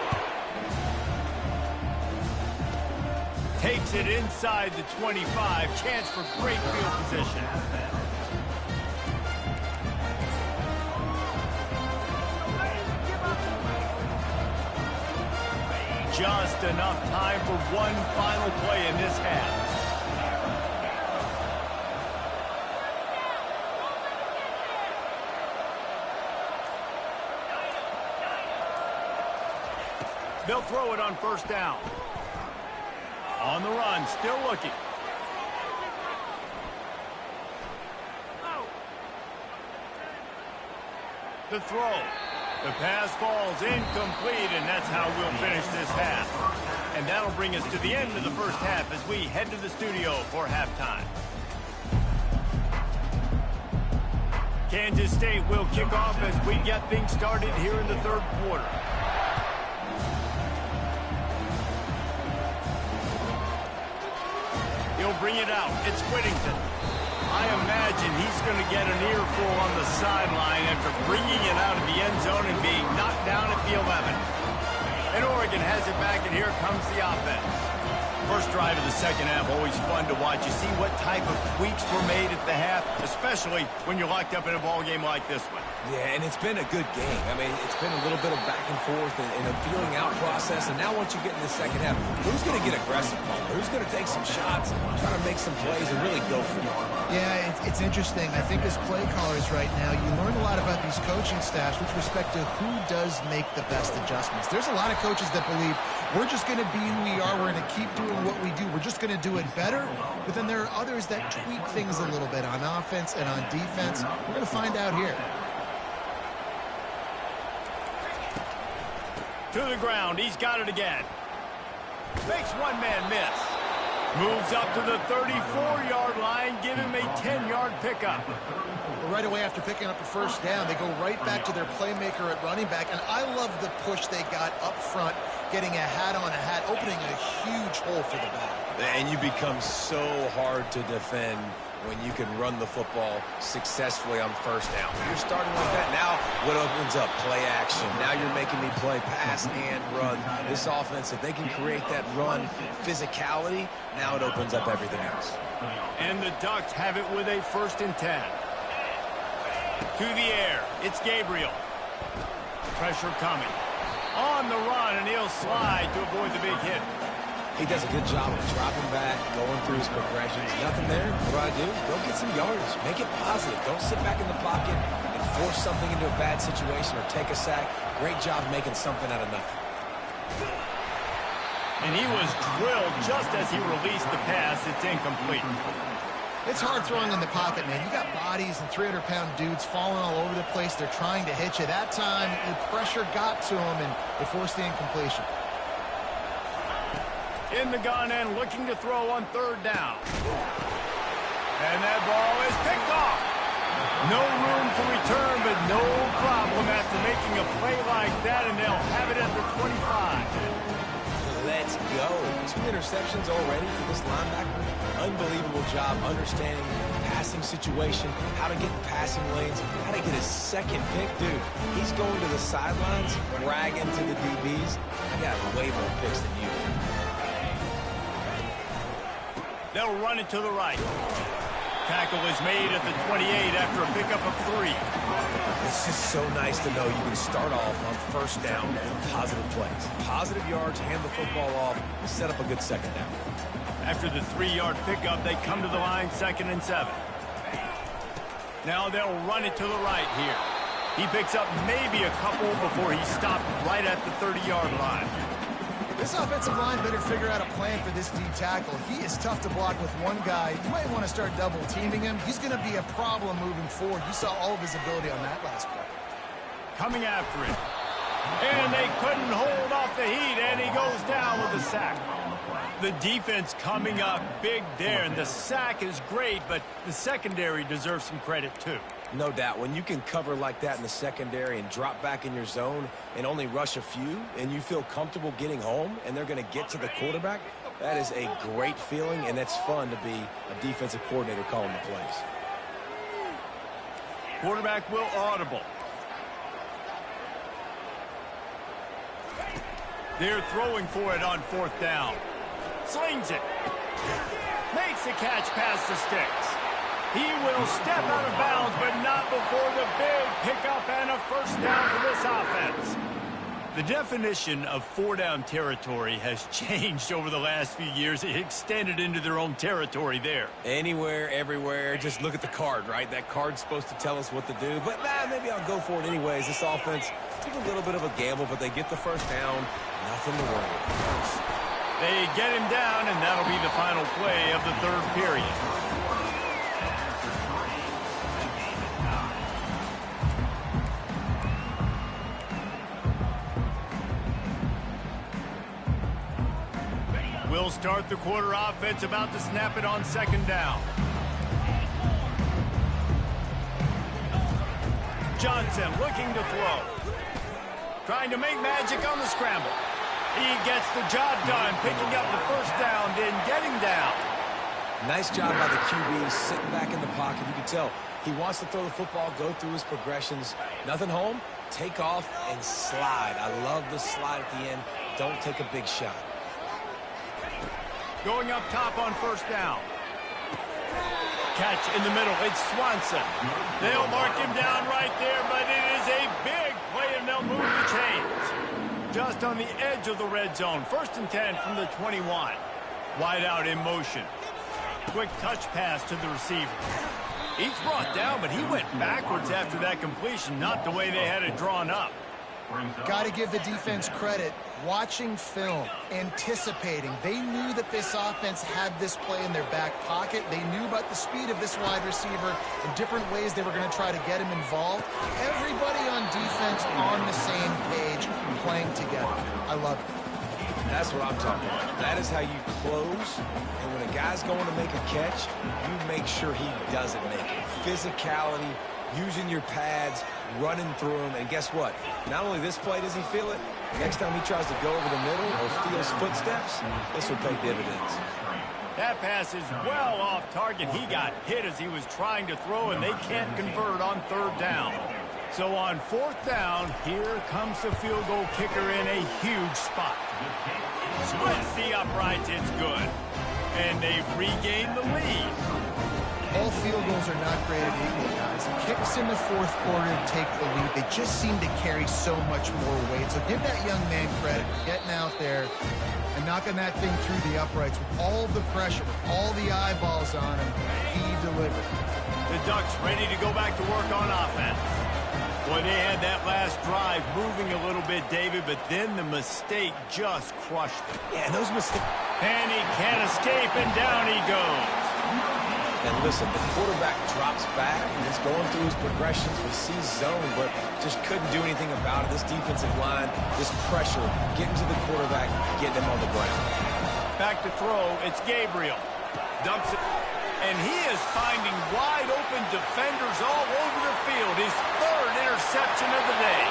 Takes it inside the 25. Chance for great field position. Just enough time for one final play in this half. They'll throw it on first down. On the run, still looking. The throw. The pass falls incomplete, and that's how we'll finish this half. And that'll bring us to the end of the first half as we head to the studio for halftime. Kansas State will kick off as we get things started here in the third quarter. He'll bring it out. It's Whittington. I imagine he's going to get an earful on the sideline after bringing it out of the end zone and being knocked down at the 11. And Oregon has it back, and here comes the offense. First drive of the second half, always fun to watch. You see what type of tweaks were made at the half, especially when you're locked up in a ball game like this one. Yeah, and it's been a good game. I mean, it's been a little bit of back and forth and a feeling out process. And now once you get in the second half, who's going to get aggressive, Palmer? Who's going to take some shots, try to make some plays, and really go for it? Yeah, it's interesting. I think as play callers right now, you learn a lot about these coaching staffs with respect to who does make the best adjustments. There's a lot of coaches that believe we're just going to be who we are. We're going to keep doing what we do. We're just going to do it better. But then there are others that tweak things a little bit on offense and on defense. We're going to find out here. To the ground. He's got it again. Makes one man miss. Moves up to the 34-yard line. Give him a 10-yard pickup. Well, right away after picking up a first down, they go right back to their playmaker at running back. And I love the push they got up front, getting a hat on a hat, opening a huge hole for the back. And you become so hard to defend when you can run the football successfully on first down. You're starting like that. Now what opens up? Play action. Now you're making me play pass and run. This offense, if they can create that run physicality, now it opens up everything else. And the Ducks have it with a 1st and 10. To the air. It's Gabriel. Pressure coming. On the run, and he'll slide to avoid the big hit. He does a good job of dropping back, going through his progressions. Nothing there. What do? Go get some yards. Make it positive. Don't sit back in the pocket and force something into a bad situation or take a sack. Great job making something out of nothing. And he was drilled just as he released the pass. It's incomplete. It's hard throwing in the pocket, man. You got bodies and 300-pound dudes falling all over the place. They're trying to hit you. That time, the pressure got to him, and they forced the incompletion. In the gun and looking to throw on 3rd down. And that ball is picked off. No room to return, but no problem after making a play like that, and they'll have it at the 25. Let's go. 2 interceptions already for this linebacker. Unbelievable job understanding passing situation, how to get in passing lanes, how to get his 2nd pick. Dude, he's going to the sidelines, bragging to the DBs. I got way more picks than you. They'll run it to the right. Tackle is made at the 28 after a pickup of 3. It's just so nice to know you can start off on 1st down with positive plays. Positive yards, hand the football off, set up a good 2nd down. After the 3-yard pickup, they come to the line 2nd and 7. Now they'll run it to the right here. He picks up maybe a couple before he stopped right at the 30-yard line. This offensive line better figure out a plan for this D tackle. He is tough to block with one guy. You might want to start double teaming him. He's going to be a problem moving forward. You saw all of his ability on that last play. Coming after it. And they couldn't hold off the heat, and he goes down with a sack. The defense coming up big there, and the sack is great, but the secondary deserves some credit too. No doubt. When you can cover like that in the secondary and drop back in your zone and only rush a few, and you feel comfortable getting home and they're going to get to the quarterback, that is a great feeling, and it's fun to be a defensive coordinator calling the plays. Quarterback will audible. They're throwing for it on 4th down. Slings it. Makes the catch past the sticks. He will step out of bounds, but not before the big pickup and a 1st down for this offense. The definition of 4-down territory has changed over the last few years. It extended into their own territory there. Anywhere, everywhere, just look at the card, right? That card's supposed to tell us what to do, but maybe I'll go for it anyways. This offense took a little bit of a gamble, but they get the 1st down. Nothing to worry about. They get him down, and that'll be the final play of the 3rd period. We'll start the quarter offense, about to snap it on 2nd down. Johnson looking to throw. Trying to make magic on the scramble. He gets the job done, picking up the 1st down, then getting down. Nice job by the QB, sitting back in the pocket. You can tell he wants to throw the football, go through his progressions. Nothing home, take off and slide. I love the slide at the end. Don't take a big shot. Going up top on 1st down. Catch in the middle. It's Swanson. They'll mark him down right there, but it is a big play, and they'll move the chains. Just on the edge of the red zone. 1st and 10 from the 21. Wide out in motion. Quick touch pass to the receiver. He's brought down, but he went backwards after that completion, not the way they had it drawn up. Got to give the defense credit. Watching film, anticipating. They knew that this offense had this play in their back pocket. They knew about the speed of this wide receiver and different ways they were going to try to get him involved. Everybody on defense on the same page, playing together. I love it. That's what I'm talking about. That is how you close. And when a guy's going to make a catch, you make sure he doesn't make it. Physicality, using your pads, running through him. And guess what? Not only this play does he feel it, next time he tries to go over the middle or feels footsteps, this will pay dividends. That pass is well off target. He got hit as he was trying to throw, and they can't convert on 3rd down. So on 4th down, here comes the field goal kicker in a huge spot. Splits the uprights, it's good. And they've regained the lead. All field goals are not created equal, guys. Kicks in the 4th quarter to take the lead. They just seem to carry so much more weight. So give that young man credit for getting out there and knocking that thing through the uprights with all the pressure, with all the eyeballs on him. He delivered. The Ducks ready to go back to work on offense. Boy, they had that last drive moving a little bit, David, but then the mistake just crushed them. Yeah, those mistakes. And he can't escape, and down he goes. And listen, the quarterback drops back and is going through his progressions. We see zone, but just couldn't do anything about it. This defensive line, this pressure, getting to the quarterback, getting him on the ground. Back to throw, it's Gabriel. Dumps it, and he is finding wide-open defenders all over the field. His 3rd interception of the day.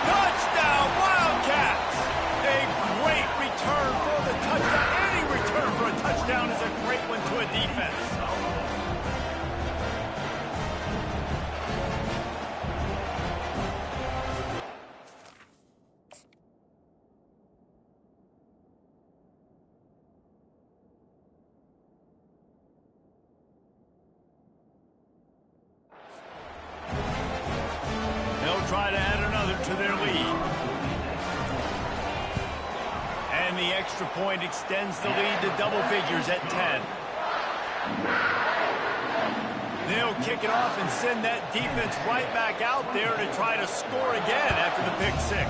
Touchdown, Wildcats! A great return for the touchdown. Any return for a touchdown is a great one to a defense. Try to add another to their lead. And the extra point extends the lead to double figures at 10. They'll kick it off and send that defense right back out there to try to score again after the pick 6.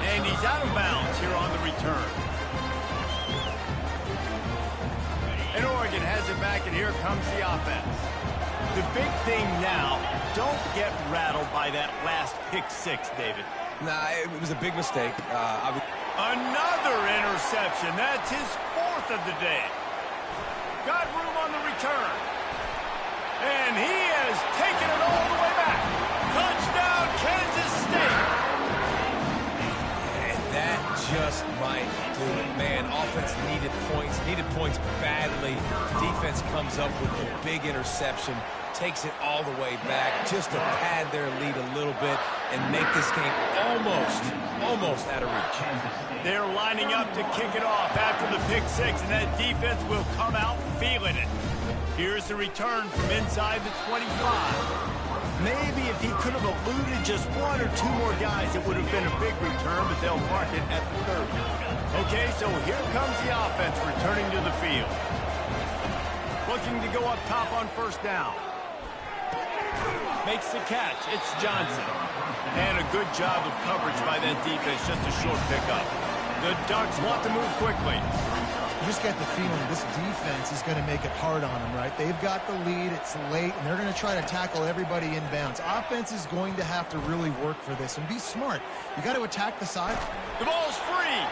And he's out of bounds here on the return. And Oregon has it back, and here comes the offense. The big thing now, don't get rattled by that last pick 6, David. Nah, it was a big mistake. Another interception. That's his 4th of the day. Got room on the return. And he has taken it all the way back. Touchdown, Kansas State. And that just might do it. Man, offense needed points badly. Defense comes up with a big interception, takes it all the way back just to pad their lead a little bit and make this game almost out of reach. They're lining up to kick it off after the pick 6, and that defense will come out feeling it. Here's the return from inside the 25. Maybe if he could have eluded just 1 or 2 more guys, it would have been a big return, but they'll mark it at the 30. Okay, so here comes the offense returning to the field. Looking to go up top on 1st down. Makes the catch. It's Johnson. And a good job of coverage by that defense, just a short pickup. The Ducks want to move quickly. You just get the feeling this defense is going to make it hard on them, right? They've got the lead, it's late, and they're going to try to tackle everybody inbounds. Offense is going to have to really work for this and be smart. You got to attack the side. The ball's free.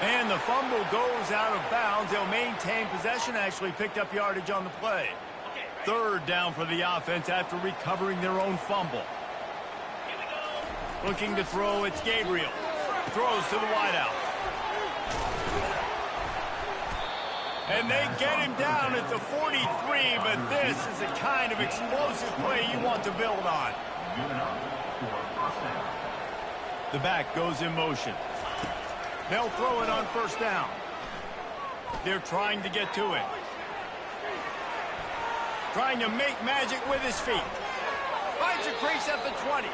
And the fumble goes out of bounds. They'll maintain possession, actually picked up yardage on the play. 3rd down for the offense after recovering their own fumble. Looking to throw, it's Gabriel. Throws to the wideout. And they get him down at the 43, but this is the kind of explosive play you want to build on. The back goes in motion. They'll throw it on 1st down. They're trying to get to it. Trying to make magic with his feet. Finds a crease at the 20.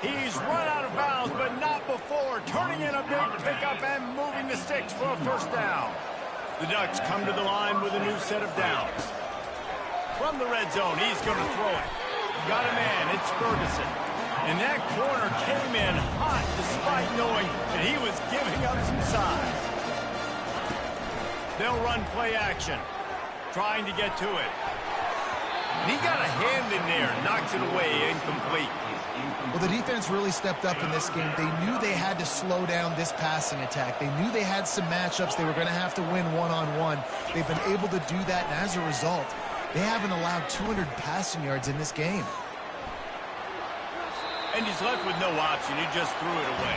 He's run out of bounds, but not before. Turning in a big pickup and moving the sticks for a 1st down. The Ducks come to the line with a new set of downs. From the red zone, he's going to throw it. Got a man, it's Ferguson. And that corner came in hot despite knowing that he was giving up some size. They'll run play action, trying to get to it. And he got a hand in there, knocks it away, incomplete. Well, the defense really stepped up in this game. They knew they had to slow down this passing attack. They knew they had some matchups they were going to have to win one-on-one. They've been able to do that, and as a result, they haven't allowed 200 passing yards in this game. And he's left with no option. He just threw it away.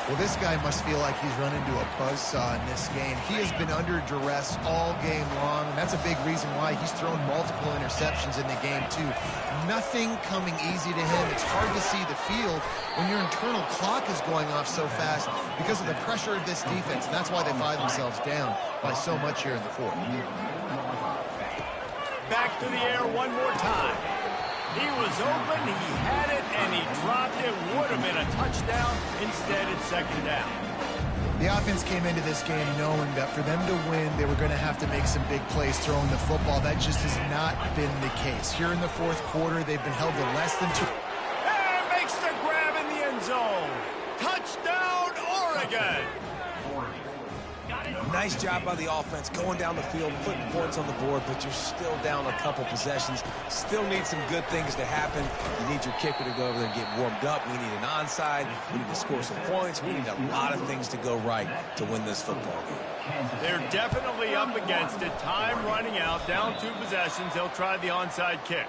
Well, this guy must feel like he's run into a buzzsaw in this game. He has been under duress all game long, and that's a big reason why he's thrown multiple interceptions in the game, too. Nothing coming easy to him. It's hard to see the field when your internal clock is going off so fast because of the pressure of this defense, and that's why they find themselves down by so much here in the fourth. Back to the air one more time. He was open, he had it, and he dropped it. Would have been a touchdown. Instead, it's second down. The offense came into this game knowing that for them to win, they were going to have to make some big plays throwing the football. That just has not been the case. Here in the fourth quarter, they've been held to less than 2. And makes the grab in the end zone. Touchdown, Oregon. Nice job by the offense going down the field, putting points on the board, but you're still down a couple possessions. Still need some good things to happen. You need your kicker to go over there and get warmed up. We need an onside. We need to score some points. We need a lot of things to go right to win this football game. They're definitely up against it. Time running out, down 2 possessions. They'll try the onside kick.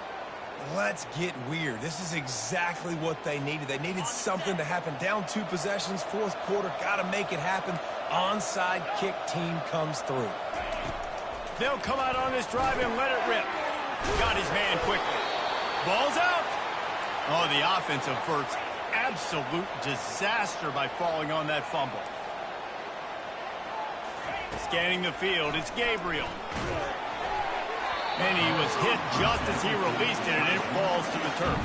Let's get weird. This is exactly what they needed. They needed something to happen. Down 2 possessions, fourth quarter, got to make it happen. Onside kick team comes through. They'll come out on this drive and let it rip. Got his man quickly. Ball's out. Oh, the offense averts absolute disaster by falling on that fumble. Scanning the field, it's Gabriel. And he was hit just as he released it, and it falls to the turf.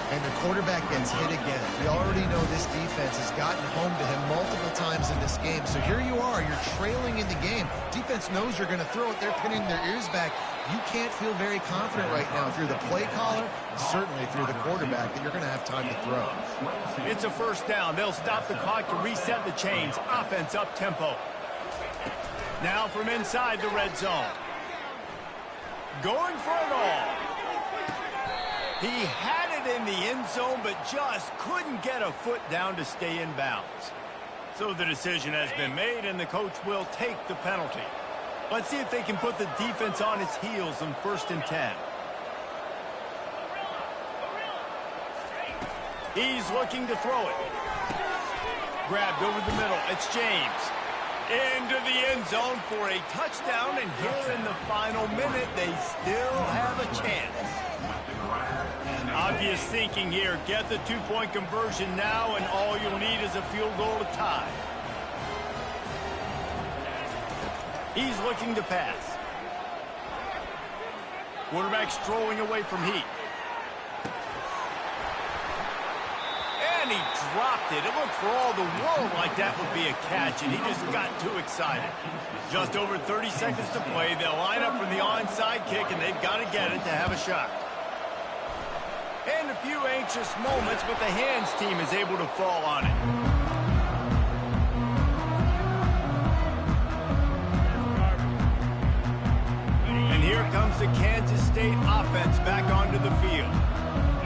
And the quarterback gets hit again. We already know this defense has gotten home to him multiple times in this game. So here you are, you're trailing in the game. Defense knows you're going to throw it. They're pinning their ears back. You can't feel very confident right now if you're the play caller, and certainly if you're the quarterback, that you're going to have time to throw. It's a first down. They'll stop the clock to reset the chains. Offense up tempo. Now from inside the red zone. Going for it all. He had it in the end zone, but just couldn't get a foot down to stay in bounds. So the decision has been made, and the coach will take the penalty. Let's see if they can put the defense on its heels on 1st and 10. He's looking to throw it. Grabbed over the middle. It's James. Into the end zone for a touchdown, and here in the final minute, they still have a chance. Obvious thinking here. Get the 2-point conversion now, and all you'll need is a field goal to tie. He's looking to pass. Quarterback strolling away from heat. And he dropped it. It looked for all the world like that would be a catch, and he just got too excited. Just over 30 seconds to play. They'll line up for the onside kick, and they've got to get it to have a shot. And a few anxious moments, but the hands team is able to fall on it. And here comes the Kansas State offense back onto the field.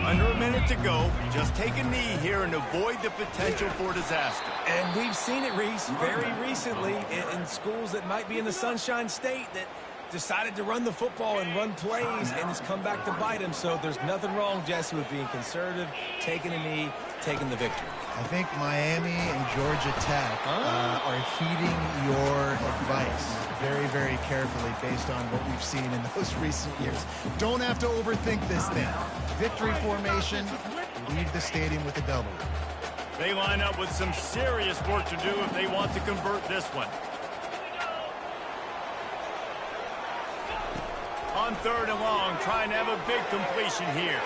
Under a minute to go. Just take a knee here and avoid the potential for disaster. And we've seen it, Reese, very recently in schools that might be in the Sunshine State that decided to run the football and run plays, and it's come back to bite him. So there's nothing wrong, Jesse, with being conservative, taking a knee, taking the victory. I think Miami and Georgia Tech are heeding your advice very, very carefully based on what we've seen in those recent years. Don't have to overthink this thing. Victory formation, leave the stadium with a W. They line up with some serious work to do if they want to convert this one. On 3rd and long, trying to have a big completion here.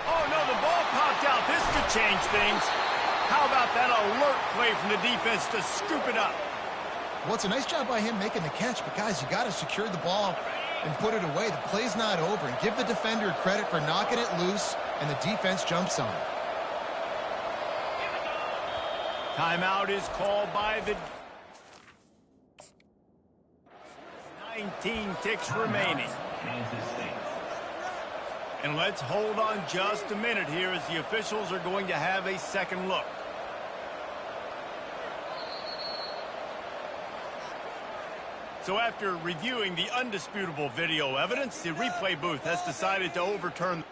Oh, no, the ball popped out. This could change things. How about that alert play from the defense to scoop it up? Well, it's a nice job by him making the catch, but, guys, you got to secure the ball and put it away. The play's not over. And give the defender credit for knocking it loose, and the defense jumps on it. Timeout is called by the 19 ticks remaining. And let's hold on just a minute here as the officials are going to have a second look. So after reviewing the undisputable video evidence, the replay booth has decided to overturn.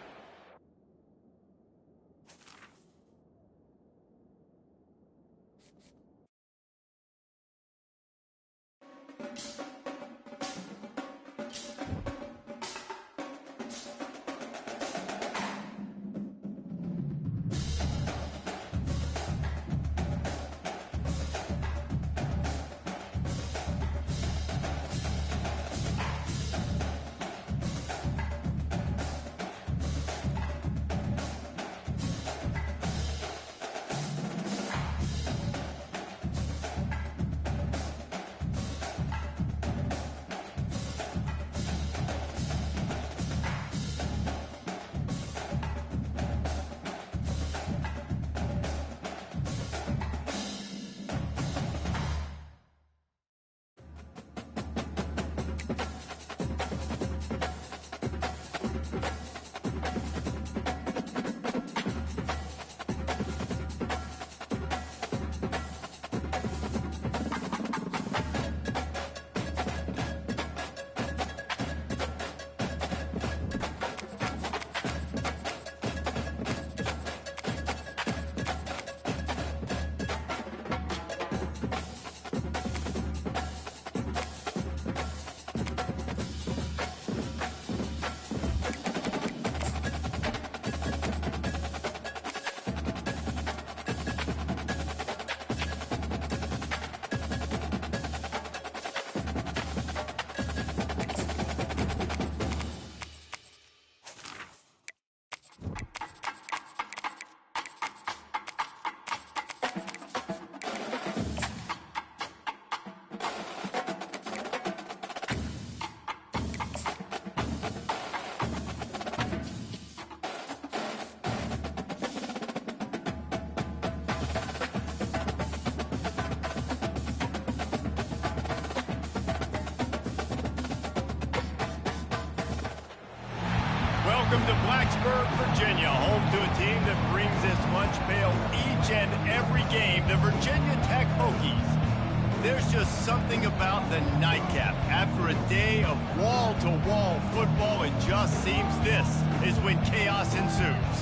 Welcome to Blacksburg, Virginia, home to a team that brings this lunch pail each and every game, the Virginia Tech Hokies. There's just something about the nightcap. After a day of wall-to-wall football, it just seems this is when chaos ensues.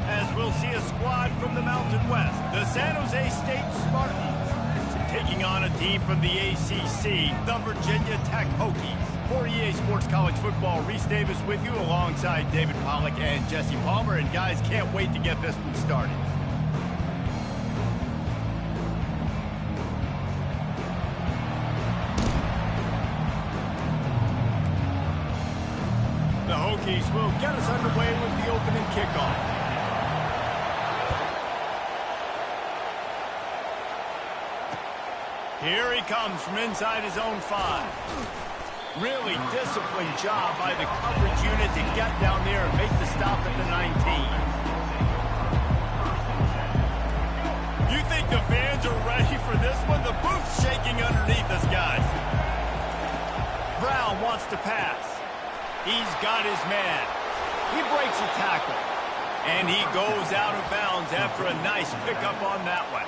As we'll see a squad from the Mountain West, the San Jose State Spartans, taking on a team from the ACC, the Virginia Tech Hokies. For EA Sports College Football, Reese Davis with you alongside David Pollack and Jesse Palmer. And guys, can't wait to get this one started. The Hokies will get us underway with the opening kickoff. Here he comes from inside his own 5. Really disciplined job by the coverage unit to get down there and make the stop at the 19. You think the fans are ready for this one? The booth's shaking underneath us, guys. Brown wants to pass. He's got his man. He breaks a tackle. And he goes out of bounds after a nice pickup on that one.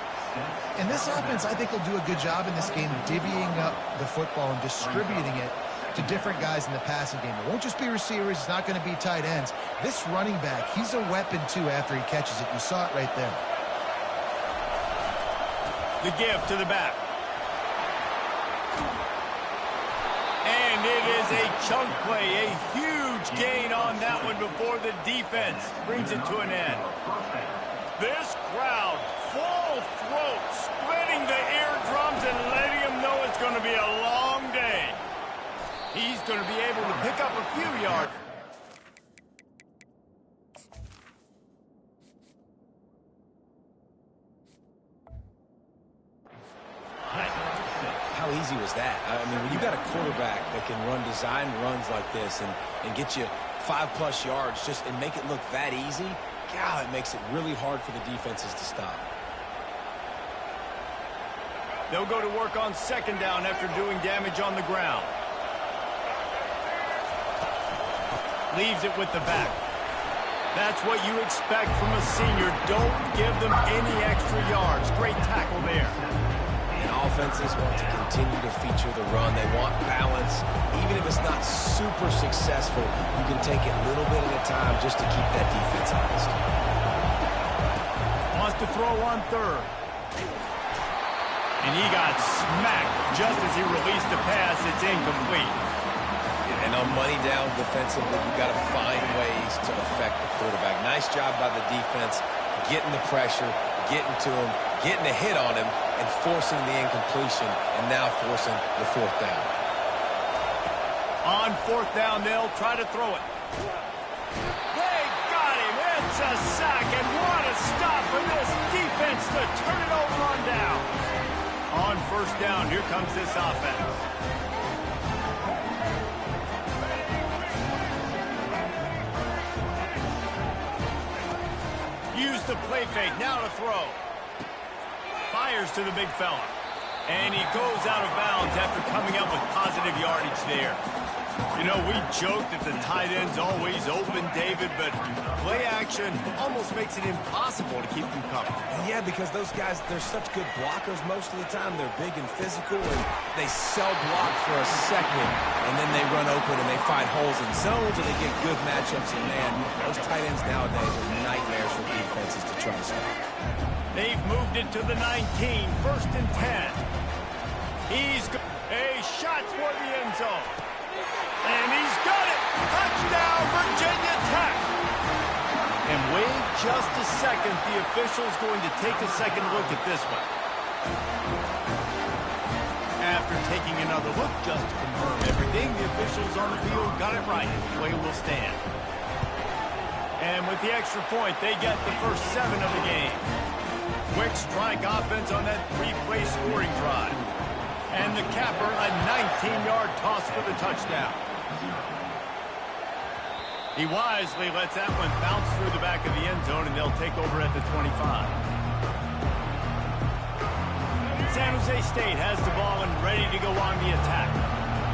And this offense, I think, will do a good job in this game divvying up the football and distributing it to different guys in the passing game. It won't just be receivers. It's not going to be tight ends. This running back, he's a weapon, too, after he catches it. You saw it right there. The give to the back. And it is a chunk play, a huge gain on that one before the defense brings it to an end. This crowd, full throat, splitting the eardrums and letting them know it's going to be a long day. He's going to be able to pick up a few yards. How easy was that? I mean, when you got a quarterback that can run design runs like this and get you 5+ yards just and make it look that easy, God, it makes it really hard for the defenses to stop. They'll go to work on second down after doing damage on the ground. Leaves it with the back. That's what you expect from a senior. Don't give them any extra yards. Great tackle there. And offenses want to continue to feature the run. They want balance. Even if it's not super successful, you can take it little bit at a time just to keep that defense honest. Wants to throw on third. And he got smacked just as he released the pass. It's incomplete. And on money down defensively, you've got to find ways to affect the quarterback. Nice job by the defense, getting the pressure, getting to him, getting a hit on him, and forcing the incompletion, and now forcing the fourth down. On fourth down, they'll try to throw it. They got him. It's a sack, and what a stop for this defense to turn it over on down. On first down, here comes this offense. Use the play fake, now to throw. Fires to the big fella. And he goes out of bounds after coming up with positive yardage there. You know, we joke that the tight end's always open, David, but play action almost makes it impossible to keep them covered. Yeah, because those guys, they're such good blockers most of the time. They're big and physical, and they sell block for a second, and then they run open and they find holes in zones, and they get good matchups. And, man, those tight ends nowadays are nightmares for defenses to try to stop. They've moved it to the 19, first and 10. He's a shot toward the end zone. And he's got it. Touchdown, Virginia Tech. And wait just a second. The official's going to take a second look at this one. After taking another look just to confirm everything, the officials on the field got it right. The play will stand. And with the extra point, they get the first 7 of the game. Quick strike offense on that 3-play scoring drive. And the capper, a 19-yard toss for the touchdown. He wisely lets that one bounce through the back of the end zone, and they'll take over at the 25. San Jose State has the ball and ready to go on the attack.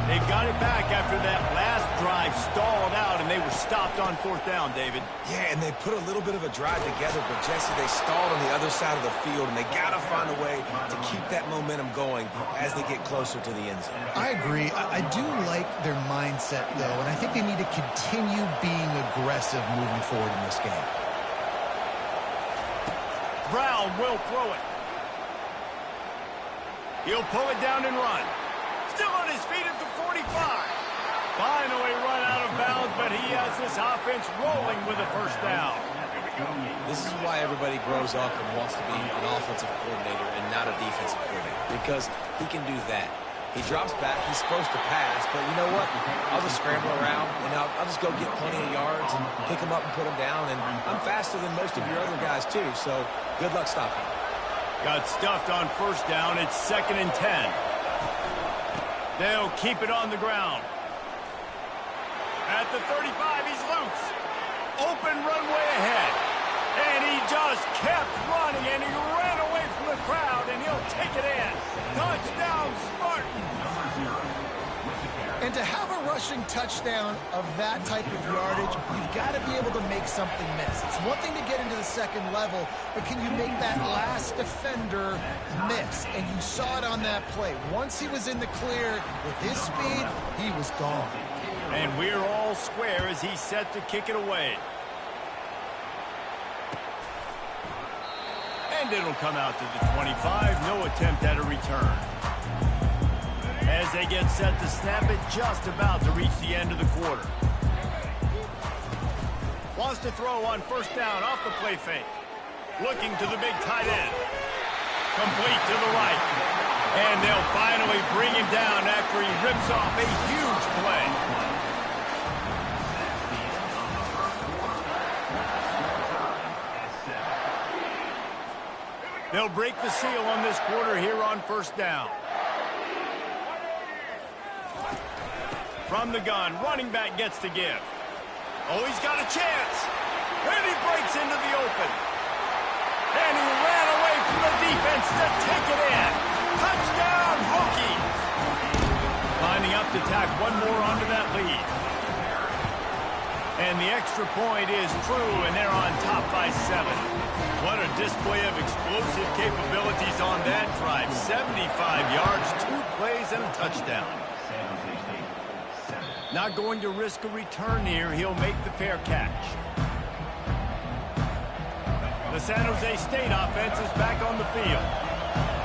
They've got it back after that last drive stalled out, and they were stopped on fourth down, David. Yeah, and they put a little bit of a drive together, but, Jesse, they stalled on the other side of the field, and they got to find a way to keep that momentum going as they get closer to the end zone. I agree. I do like their mindset, though, and I think they need to continue being aggressive moving forward in this game. Brown will throw it. He'll pull it down and run. Still on his feet at the 45. Finally run out of bounds, but he has this offense rolling with a first down. This is why everybody grows up and wants to be an offensive coordinator and not a defensive coordinator, because he can do that. He drops back. He's supposed to pass, but you know what? I'll just scramble around, and I'll just go get plenty of yards and pick them up and put them down, and I'm faster than most of your other guys, too, so good luck stopping. Got stuffed on first down. It's 2nd and 10. They'll keep it on the ground. At the 35, he's loose. Open runway ahead. And he just kept running, and he ran away from the crowd, and he'll take it in. Touchdown, Spartans. And to have a rushing touchdown of that type of yardage, you've got to be able to make something miss. It's one thing to get into the second level, but can you make that last defender miss? And you saw it on that play. Once he was in the clear with his speed, he was gone. And we're all square as he's set to kick it away. And it'll come out to the 25. No attempt at a return. As they get set to snap it, just about to reach the end of the quarter. Wants to throw on first down off the play fake. Looking to the big tight end. Complete to the right. And they'll finally bring him down after he rips off a huge play. They'll break the seal on this quarter here on first down. From the gun, running back gets to give. Oh, he's got a chance. And he breaks into the open. And he ran away from the defense to take it in. Touchdown, Hokies. Lining up to tack one more onto that lead. And the extra point is true, and they're on top by 7. What a display of explosive capabilities on that drive. 75 yards, 2 plays, and a touchdown. Not going to risk a return here. He'll make the fair catch. The San Jose State offense is back on the field.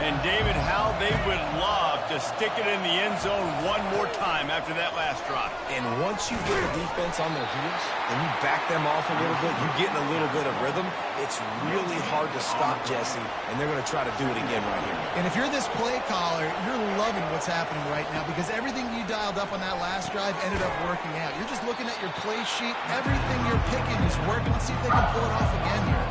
And David, how they would love to stick it in the end zone one more time after that last drive. And once you get the defense on their heels and you back them off a little bit, you get in a little bit of rhythm, it's really hard to stop, Jesse, and they're going to try to do it again right here. And if you're this play caller, you're loving what's happening right now because everything you dialed up on that last drive ended up working out. You're just looking at your play sheet. Everything you're picking is working. Let's see if they can pull it off again here.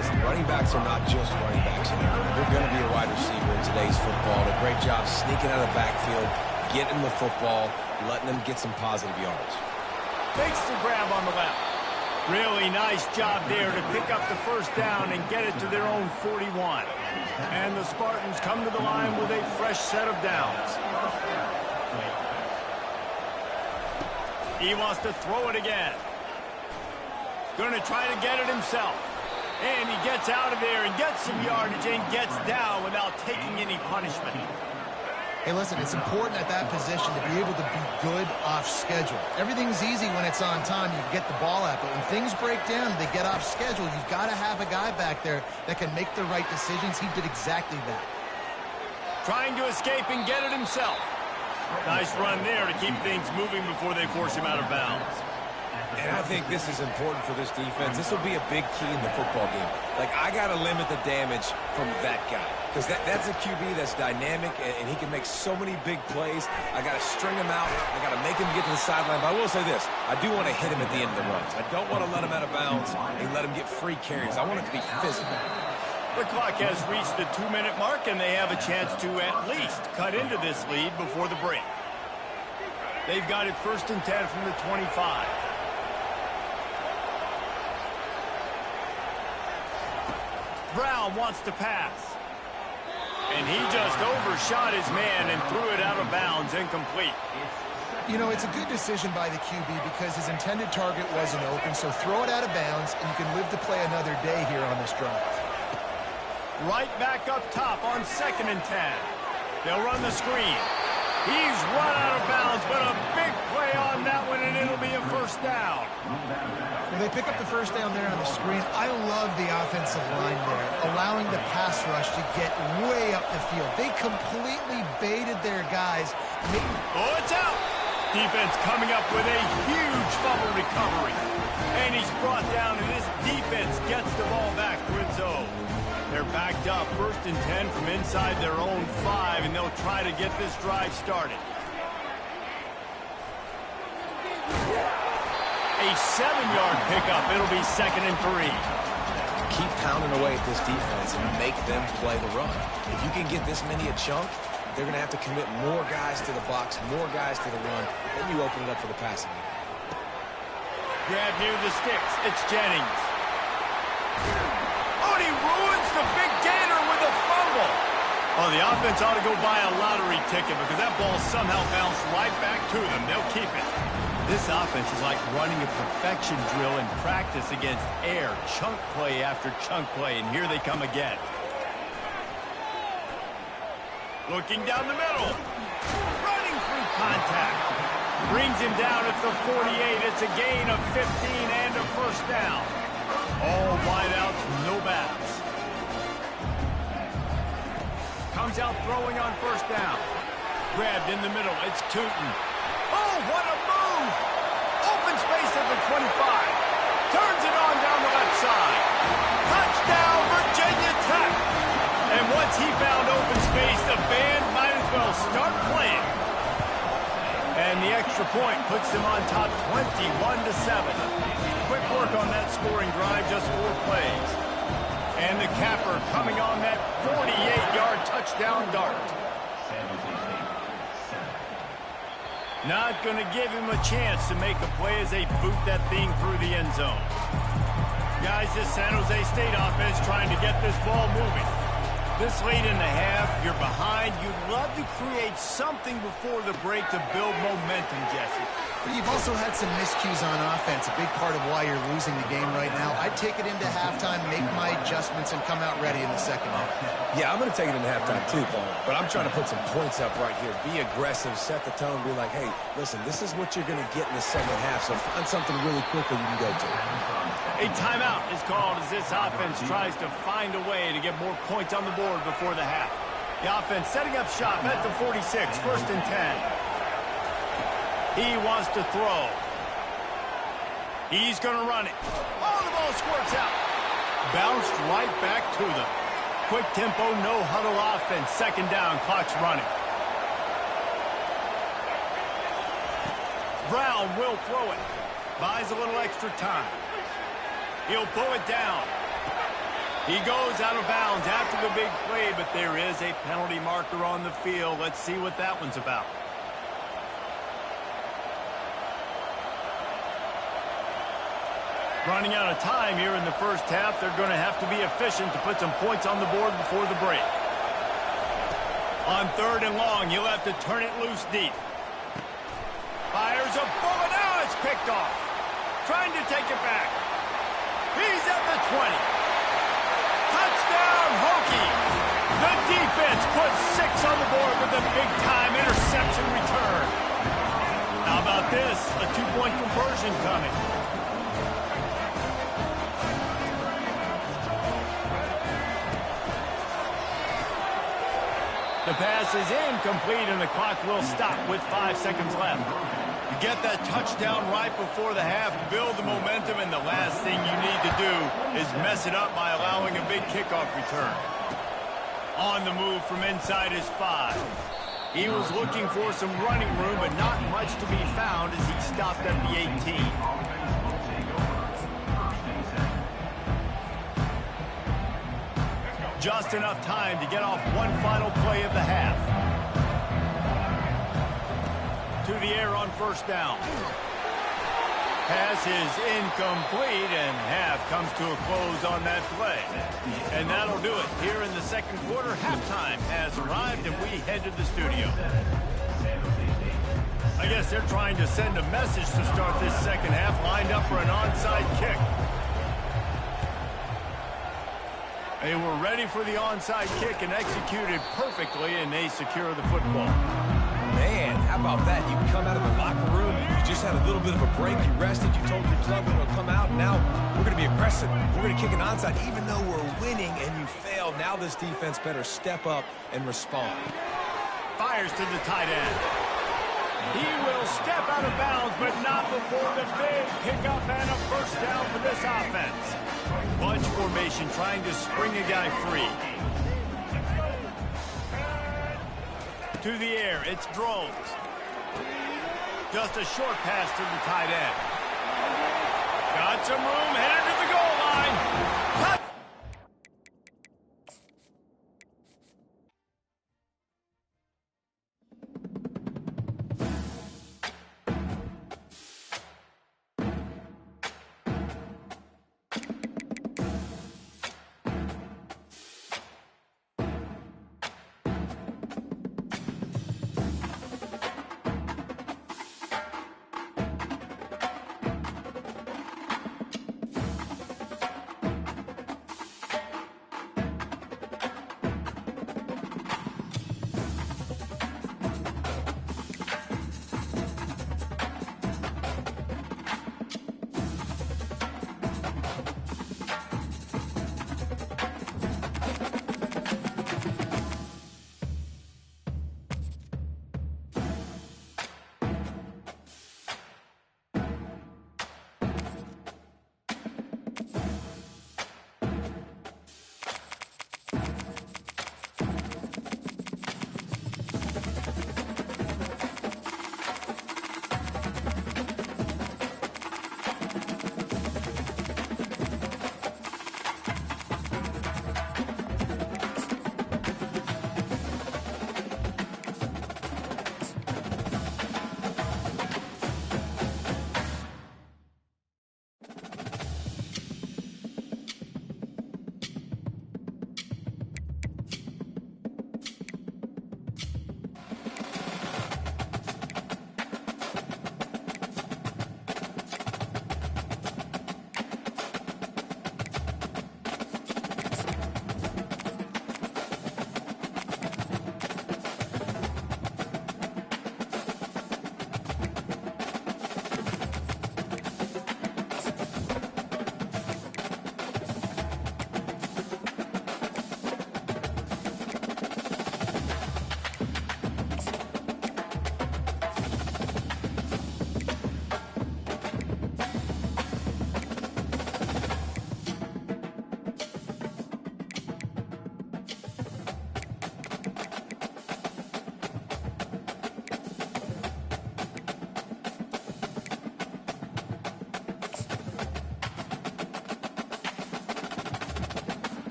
Listen, running backs are not just running backs anymore. They're going to be a wide receiver in today's football. A great job sneaking out of the backfield, getting the football, letting them get some positive yards. Makes the grab on the left. Really nice job there to pick up the first down and get it to their own 41. And the Spartans come to the line with a fresh set of downs. He wants to throw it again. Going to try to get it himself. And he gets out of there and gets some yardage and gets down without taking any punishment. Hey, listen, it's important at that position to be able to be good off schedule. Everything's easy when it's on time. You get the ball out. But when things break down, they get off schedule. You've got to have a guy back there that can make the right decisions. He did exactly that. Trying to escape and get it himself. Nice run there to keep things moving before they force him out of bounds. And I think this is important for this defense. This will be a big key in the football game. Like, I got to limit the damage from that guy. Because that's a QB that's dynamic, and he can make so many big plays. I got to string him out. I got to make him get to the sideline. But I will say this. I do want to hit him at the end of the runs. I don't want to let him out of bounds and let him get free carries. I want it to be physical. The clock has reached the 2-minute mark, and they have a chance to at least cut into this lead before the break. They've got it 1st and 10 from the 25. Brown wants to pass. And he just overshot his man and threw it out of bounds, incomplete. You know, it's a good decision by the QB because his intended target wasn't open, so throw it out of bounds, and you can live to play another day here on this drive. Right back up top on 2nd and 10. They'll run the screen. He's run out of bounds, but a big play on that one, and it'll be a 1st down. When they pick up the 1st down there on the screen, I love the offensive line there, allowing the pass rush to get way up the field. They completely baited their guys. Oh, it's out! Defense coming up with a huge fumble recovery. And he's brought down, and this defense gets the ball back to its own. They're backed up 1st and 10 from inside their own 5, and they'll try to get this drive started. A 7-yard pickup. It'll be 2nd and 3. Keep pounding away at this defense and make them play the run. If you can get this many a chunk, they're going to have to commit more guys to the box, more guys to the run. Then you open it up for the passing game. Grab near the sticks. It's Jennings. Oh, and he ruins the big gainer with a fumble. Oh, the offense ought to go buy a lottery ticket because that ball somehow bounced right back to them. They'll keep it. This offense is like running a perfection drill in practice against air. Chunk play after chunk play, and here they come again. Looking down the middle. Running through contact. Brings him down at the 48. It's a gain of 15 and a 1st down. All wideouts, no backs. Comes out throwing on 1st down. Grabbed in the middle. It's Tootin. Oh, what a move! Open space at the 25. Turns it on down the left side. Touchdown, Virginia Tech! And once he found open space, the band might as well start playing. And the extra point puts them on top 21-7. Quick work on that scoring drive, just 4 plays. And the capper coming on that 48-yard touchdown dart. Not going to give him a chance to make a play as they boot that thing through the end zone. Guys, this San Jose State offense trying to get this ball moving. This late in the half, you're behind. You'd love to create something before the break to build momentum, Jesse. But you've also had some miscues on offense, a big part of why you're losing the game right now. I'd take it into halftime, make my adjustments, and come out ready in the 2nd half. Yeah, I'm going to take it into halftime too, Paul. But I'm trying to put some points up right here. Be aggressive, set the tone, be like, hey, listen, this is what you're going to get in the 2nd half, so find something really quickly you can go to. A timeout is called as this offense tries to find a way to get more points on the board before the half. The offense setting up shop at the 46, 1st and 10. He wants to throw. He's going to run it. Oh, the ball squirts out. Bounced right back to them. Quick tempo, no huddle offense. 2nd down, clock's running. Brown will throw it. Buys a little extra time. He'll pull it down. He goes out of bounds after the big play, but there is a penalty marker on the field. Let's see what that one's about. Running out of time here in the first half. They're going to have to be efficient to put some points on the board before the break. On 3rd and long, you'll have to turn it loose deep. Fires a bullet. Now it's picked off. Trying to take it back. He's at the 20. Touchdown, Hokie. The defense puts 6 on the board with a big-time interception return. How about this? A 2-point conversion coming. The pass is incomplete, and the clock will stop with 5 seconds left. You get that touchdown right before the half, build the momentum, and the last thing you need to do is mess it up by allowing a big kickoff return. On the move from inside his 5. He was looking for some running room, but not much to be found as he stopped at the 18. Just enough time to get off one final play of the half. To the air on 1st down. Pass is incomplete, and half comes to a close on that play. And that'll do it. Here in the 2nd quarter, halftime has arrived, and we head to the studio. I guess they're trying to send a message to start this 2nd half, lined up for an onside kick. They were ready for the onside kick and executed perfectly, and they secure the football. Man, how about that? You come out of the locker room, you just had a little bit of a break, you rested, you told your club we're going to come out, and now we're going to be aggressive. We're going to kick an onside, even though we're winning and you failed. Now this defense better step up and respond. Fires to the tight end. He will step out of bounds, but not before the big pickup and a 1st down for this offense. Bunch formation trying to spring a guy free. To the air, it's Drones. Just a short pass to the tight end. Got some room, headed to the goal line. Touch!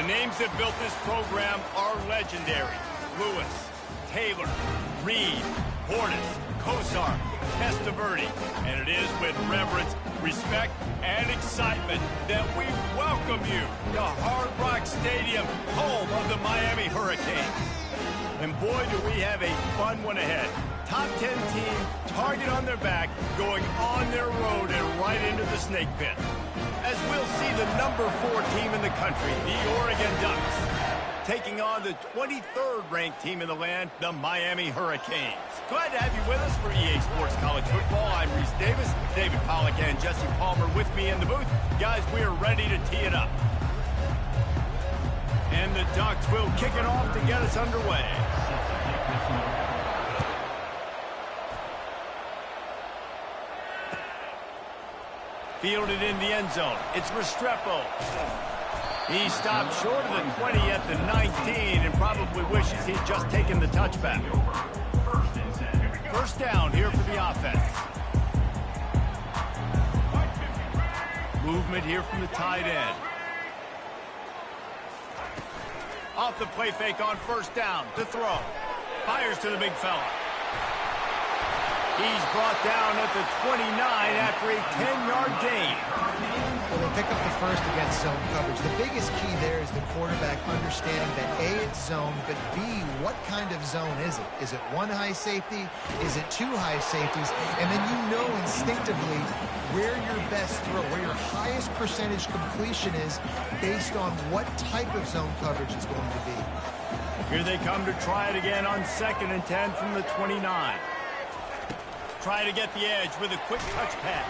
The names that built this program are legendary. Lewis, Taylor, Reed, Hortis, Kosar, Testaverde. And it is with reverence, respect, and excitement that we welcome you to Hard Rock Stadium, home of the Miami Hurricanes. And boy, do we have a fun one ahead. Top 10 team, target on their back, going on their road and right into the snake pit. As we'll see the number 4 team in the country, the Oregon Ducks, taking on the 23rd ranked team in the land, the Miami Hurricanes. Glad to have you with us for EA Sports College Football. I'm Reese Davis, David Pollack and Jesse Palmer with me in the booth. Guys, we are ready to tee it up. And the Ducks will kick it off to get us underway. Fielded in the end zone. It's Restrepo. He stopped short of the 20 at the 19 and probably wishes he'd just taken the touchback. First down here for the offense. Movement here from the tight end. Off the play fake on first down to throw. Fires to the big fella. He's brought down at the 29 after a 10-yard gain. Well, they pick up the first against zone coverage. The biggest key there is the quarterback understanding that A, it's zone, but B, what kind of zone is it? Is it one high safety? Is it 2 high safeties? And then you know instinctively where your best throw, where your highest percentage completion is based on what type of zone coverage it's going to be. Here they come to try it again on 2nd and 10 from the 29. Try to get the edge with a quick touch pass.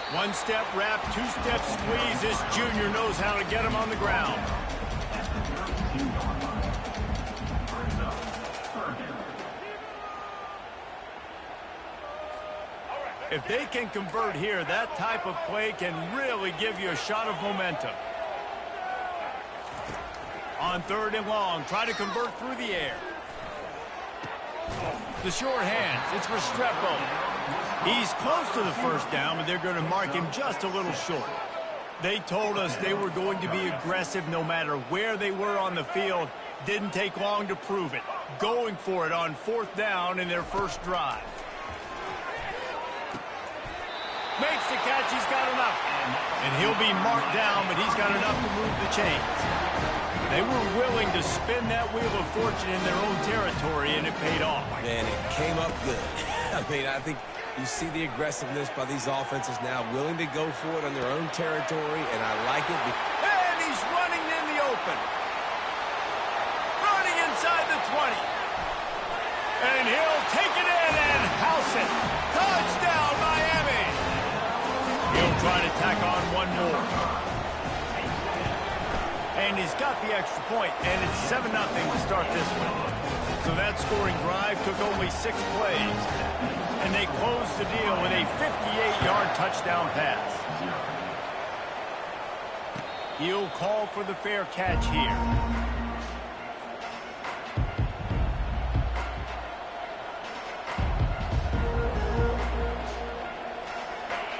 1-step wrap, 2-step squeeze. This junior knows how to get him on the ground. If they can convert here, that type of play can really give you a shot of momentum. On 3rd and long, try to convert through the air. The short hands, it's Restrepo. He's close to the first down, but they're going to mark him just a little short. They told us they were going to be aggressive no matter where they were on the field. Didn't take long to prove it. Going for it on 4th down in their first drive. Makes the catch, he's got enough. And he'll be marked down, but he's got enough to move the chains. They were willing to spin that wheel of fortune in their own territory, and it paid off. Man, it came up good. I mean, I think you see the aggressiveness by these offenses now, willing to go for it on their own territory, and I like it. And he's running in the open. Running inside the 20. And he'll take it in and house it. Touchdown, Miami. He'll try to tack on one more. And he's got the extra point, and it's 7-0 to start this one. So that scoring drive took only 6 plays. And they closed the deal with a 58-yard touchdown pass. He'll call for the fair catch here.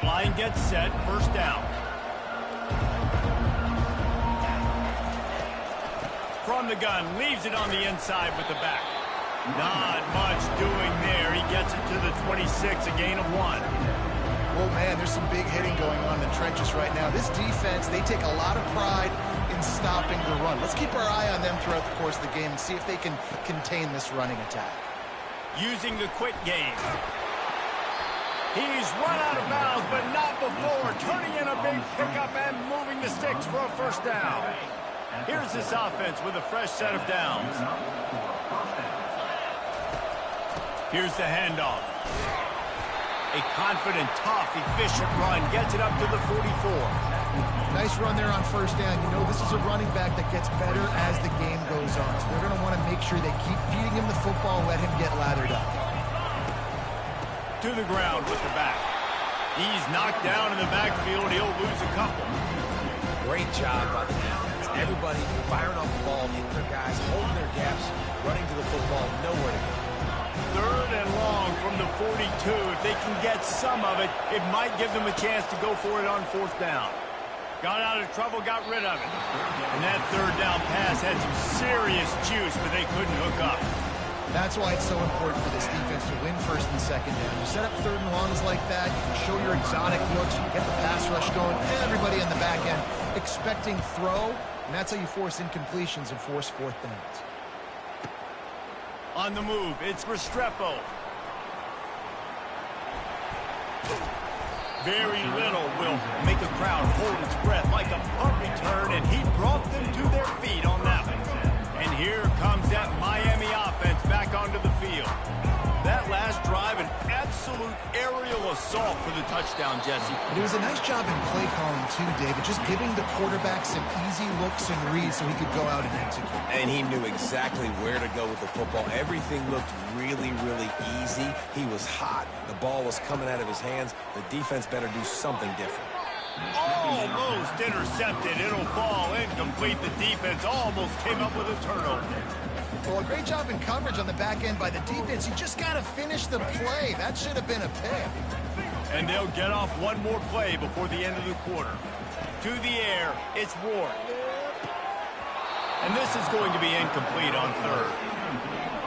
Line gets set, first down. From the gun, leaves it on the inside with the back. Not much doing there. He gets it to the 26, a gain of 1. Oh, man, there's some big hitting going on in the trenches right now. This defense, they take a lot of pride in stopping the run. Let's keep our eye on them throughout the course of the game and see if they can contain this running attack. Using the quick game. He's run out of bounds, but not before. Turning in a big pickup and moving the sticks for a first down. Here's this offense with a fresh set of downs. Here's the handoff. A confident, tough, efficient run gets it up to the 44. Nice run there on first down. You know, this is a running back that gets better as the game goes on. So they're going to want to make sure they keep feeding him the football, let him get lathered up. To the ground with the back. He's knocked down in the backfield. He'll lose a couple. Great job by the defense. Everybody firing off the ball, hitting their guys, holding their gaps, running to the football, nowhere to go. 3rd and long from the 42. If they can get some of it, it might give them a chance to go for it on 4th down. Got out of trouble, got rid of it. And that third down pass had some serious juice, but they couldn't hook up. That's why it's so important for this defense to win first and second down. You set up third and longs like that, you can show your exotic looks, you can get the pass rush going, everybody on the back end expecting throw, and that's how you force incompletions and force fourth downs. On the move, it's Restrepo. Very little will make a crowd hold its breath like a punt return, and he brought them to their feet on that one. And here comes that Miami offense back onto the field. That last drive, an absolute aerial assault for the touchdown, Jesse. But it was a nice job in play calling too, David, just giving the quarterback some easy looks and reads so he could go out and execute. And he knew exactly where to go with the football. Everything looked really, really easy. He was hot. The ball was coming out of his hands. The defense better do something different. Almost intercepted. It'll fall incomplete. The defense almost came up with a turnover. Well, a great job in coverage on the back end by the defense. You just got to finish the play. That should have been a pick. And they'll get off one more play before the end of the quarter. To the air, it's Ward. And this is going to be incomplete on third.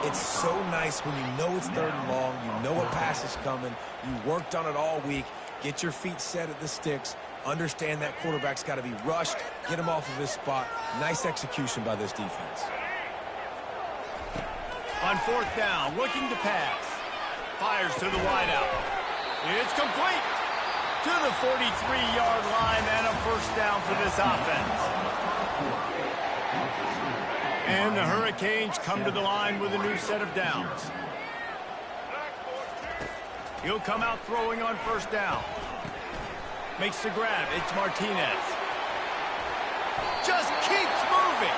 It's so nice when you know it's third and long, you know a pass is coming, you worked on it all week, get your feet set at the sticks, understand that quarterback's got to be rushed, get him off of his spot. Nice execution by this defense. On fourth down, looking to pass. Fires to the wideout. It's complete to the 43-yard line and a first down for this offense. And the Hurricanes come to the line with a new set of downs. He'll come out throwing on first down. Makes the grab. It's Martinez. Just keeps moving.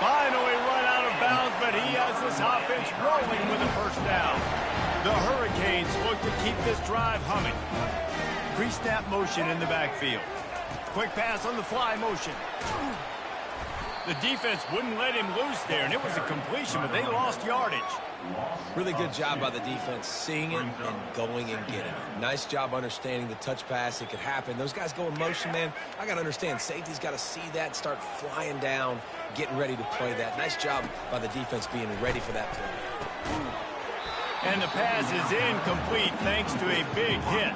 Finally run out of bounds, but he has this offense rolling with a first down. The Hurricanes look to keep this drive humming. Pre-snap motion in the backfield. Quick pass on the fly motion. The defense wouldn't let him loose there, and it was a completion, but they lost yardage. Really good job by the defense, seeing it and going and getting it. Nice job understanding the touch pass. It could happen. Those guys go in motion, man. I got to understand, safety's got to see that, start flying down, getting ready to play that. Nice job by the defense being ready for that play. And the pass is incomplete thanks to a big hit.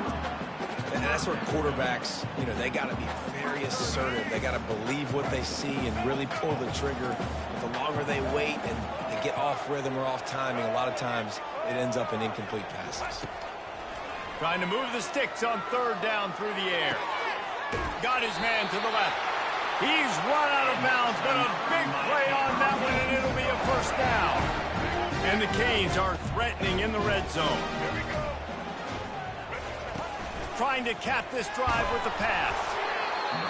And that's where quarterbacks, you know, they got to be very assertive. They got to believe what they see and really pull the trigger. The longer they wait and they get off rhythm or off timing, a lot of times it ends up in incomplete passes. Trying to move the sticks on third down through the air. Got his man to the left. He's run out of bounds, but a big play on that one, and it'll be a first down. And the Canes are threatening in the red zone. Trying to cap this drive with the pass.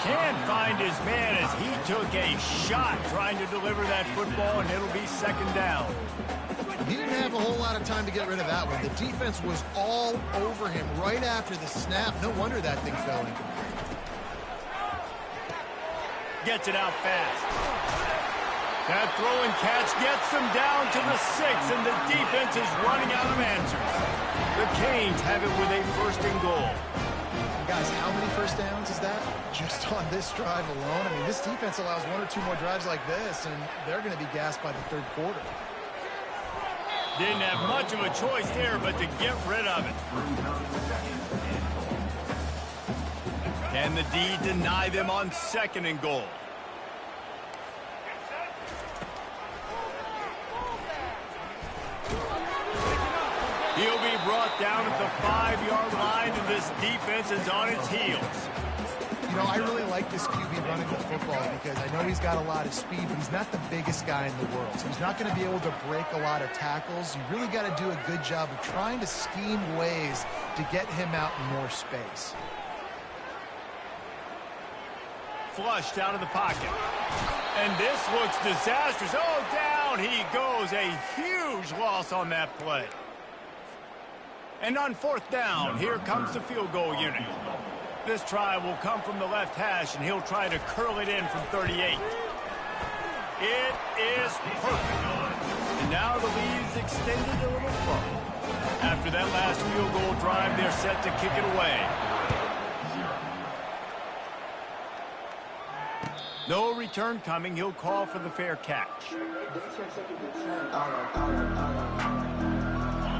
Can't find his man as he took a shot trying to deliver that football, and it'll be second down. He didn't have a whole lot of time to get rid of that one. The defense was all over him right after the snap. No wonder that thing fell incomplete. Gets it out fast. That throw and catch gets them down to the 6, and the defense is running out of answers. The Canes have it with a first and goal. Guys, how many first downs is that? Just on this drive alone? I mean, this defense allows one or two more drives like this, and they're going to be gassed by the third quarter. Didn't have much of a choice there, but to get rid of it. Can the D deny them on second and goal? He'll be brought down at the 5-yard line, and this defense is on its heels. You know, I really like this QB running the football because I know he's got a lot of speed, but he's not the biggest guy in the world. So he's not going to be able to break a lot of tackles. You really got to do a good job of trying to scheme ways to get him out in more space. Flushed out of the pocket. And this looks disastrous. Oh, down he goes. A huge loss on that play. And on fourth down, here comes the field goal unit. This try will come from the left hash, and he'll try to curl it in from 38. It is perfect. And now the lead's extended a little further. After that last field goal drive, they're set to kick it away. No return coming. He'll call for the fair catch.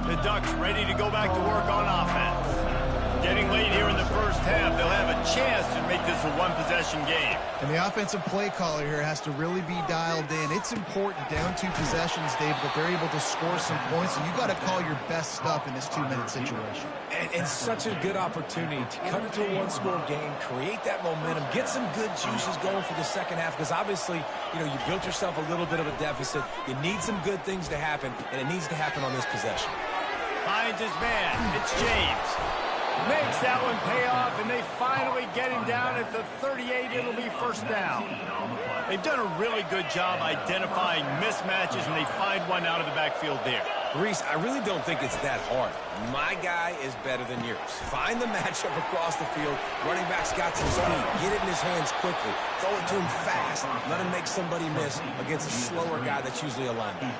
The Ducks ready to go back to work on offense. Getting late here in the first half, they'll have a chance to make this a one-possession game. And the offensive play caller here has to really be dialed in. It's important down 2 possessions, Dave, that they're able to score some points. So you got to call your best stuff in this 2-minute situation. And such a good opportunity to cut into a one-score game, create that momentum, get some good juices going for the second half, because obviously, you know, you built yourself a little bit of a deficit. You need some good things to happen, and it needs to happen on this possession. Finds his man. It's James. Makes that one pay off, and they finally get him down at the 38. It'll be first down. They've done a really good job identifying mismatches, and they find one out of the backfield there. Reese, I really don't think it's that hard. My guy is better than yours. Find the matchup across the field. Running back's got some speed. Get it in his hands quickly. Throw it to him fast. Let him make somebody miss against a slower guy that's usually a linebacker.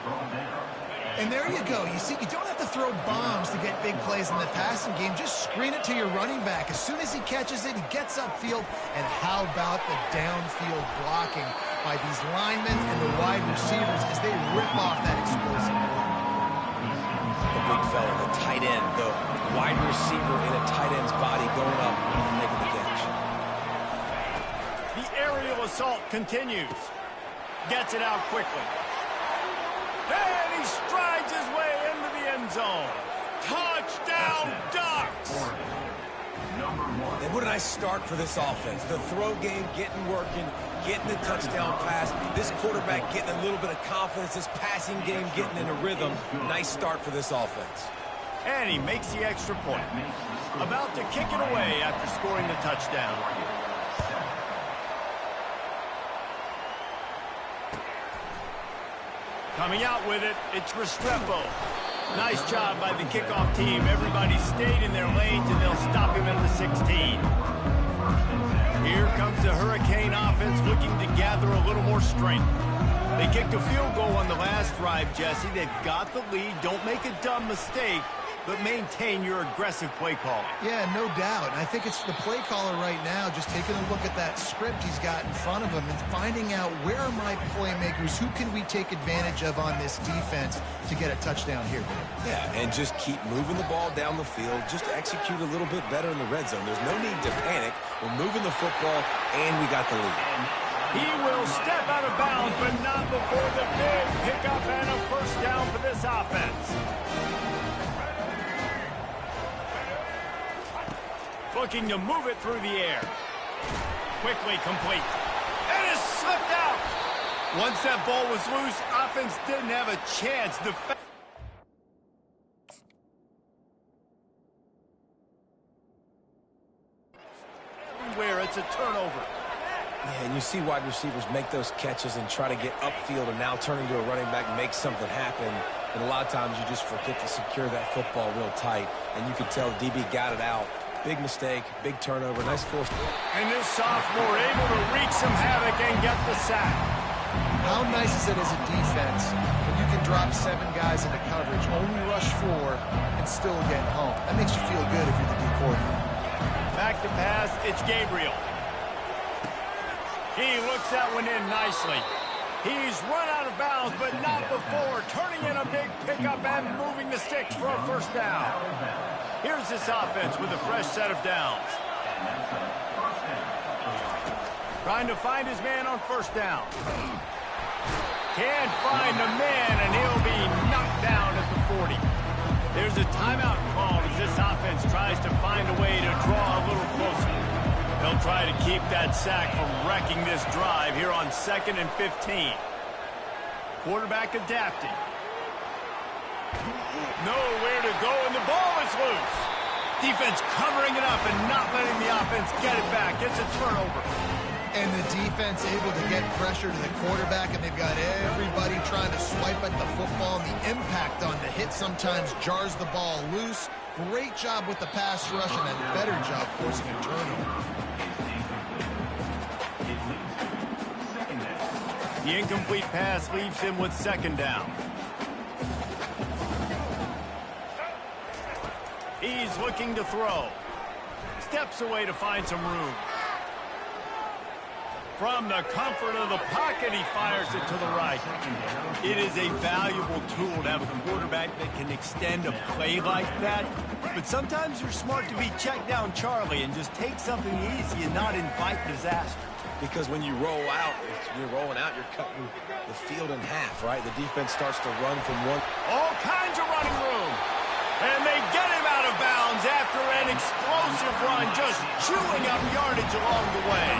And there you go. You see, you don't have to throw bombs to get big plays in the passing game. Just screen it to your running back. As soon as he catches it, he gets upfield. And how about the downfield blocking by these linemen and the wide receivers as they rip off that explosive block. The big fella, the tight end, the wide receiver in a tight end's body going up and making the catch. The aerial assault continues. Gets it out quickly. And he strides his way into the end zone. Touchdown, Ducks! And what a nice start for this offense. The throw game getting working, getting the touchdown pass. This quarterback getting a little bit of confidence. This passing game getting in a rhythm. Nice start for this offense. And he makes the extra point. About to kick it away after scoring the touchdown. Coming out with it, it's Restrepo. Nice job by the kickoff team. Everybody stayed in their lanes, and they'll stop him at the 16. Here comes the Hurricane offense looking to gather a little more strength. They kicked a field goal on the last drive, Jesse. They've got the lead. Don't make a dumb mistake, but maintain your aggressive play calling. Yeah, no doubt. I think it's the play caller right now just taking a look at that script he's got in front of him and finding out where are my playmakers, who can we take advantage of on this defense to get a touchdown here. Yeah, and just keep moving the ball down the field. Just execute a little bit better in the red zone. There's no need to panic. We're moving the football, and we got the lead. He will step out of bounds, but not before the big pickup and a first down for this offense. Looking to move it through the air. Quickly complete. And it slipped out. Once that ball was loose, offense didn't have a chance. Everywhere, it's a turnover. Yeah, and you see wide receivers make those catches and try to get upfield and now turn into a running back and make something happen. And a lot of times you just forget to secure that football real tight. And you can tell DB got it out. Big mistake, big turnover, nice force. And this sophomore able to wreak some havoc and get the sack. How nice is it as a defense when you can drop 7 guys into coverage, only rush 4, and still get home? That makes you feel good if you're the D coordinator. Back to pass, it's Gabriel. He looks that one in nicely. He's run out of bounds, but not before turning in a big pickup and moving the sticks for a first down. Here's this offense with a fresh set of downs. Trying to find his man on first down. Can't find the man, and he'll be knocked down at the 40. There's a timeout called as this offense tries to find a way to draw a little closer. They'll try to keep that sack from wrecking this drive here on 2nd and 15. Quarterback adapting. Nowhere to go, and the ball is loose. Defense covering it up and not letting the offense get it back. It's a turnover. And the defense able to get pressure to the quarterback, and they've got everybody trying to swipe at the football, and the impact on the hit sometimes jars the ball loose. Great job with the pass rush, and a better job forcing a turnover. The incomplete pass leaves him with 2nd down. He's looking to throw. Steps away to find some room. From the comfort of the pocket, he fires it to the right. It is a valuable tool to have a quarterback that can extend a play like that. But sometimes you're smart to be check down Charlie and just take something easy and not invite disaster. Because when you roll out, you're rolling out, you're cutting the field in half, right? The defense starts to run from one. All kinds of running room. And they get him out of bounds after an explosive run, just chewing up yardage along the way.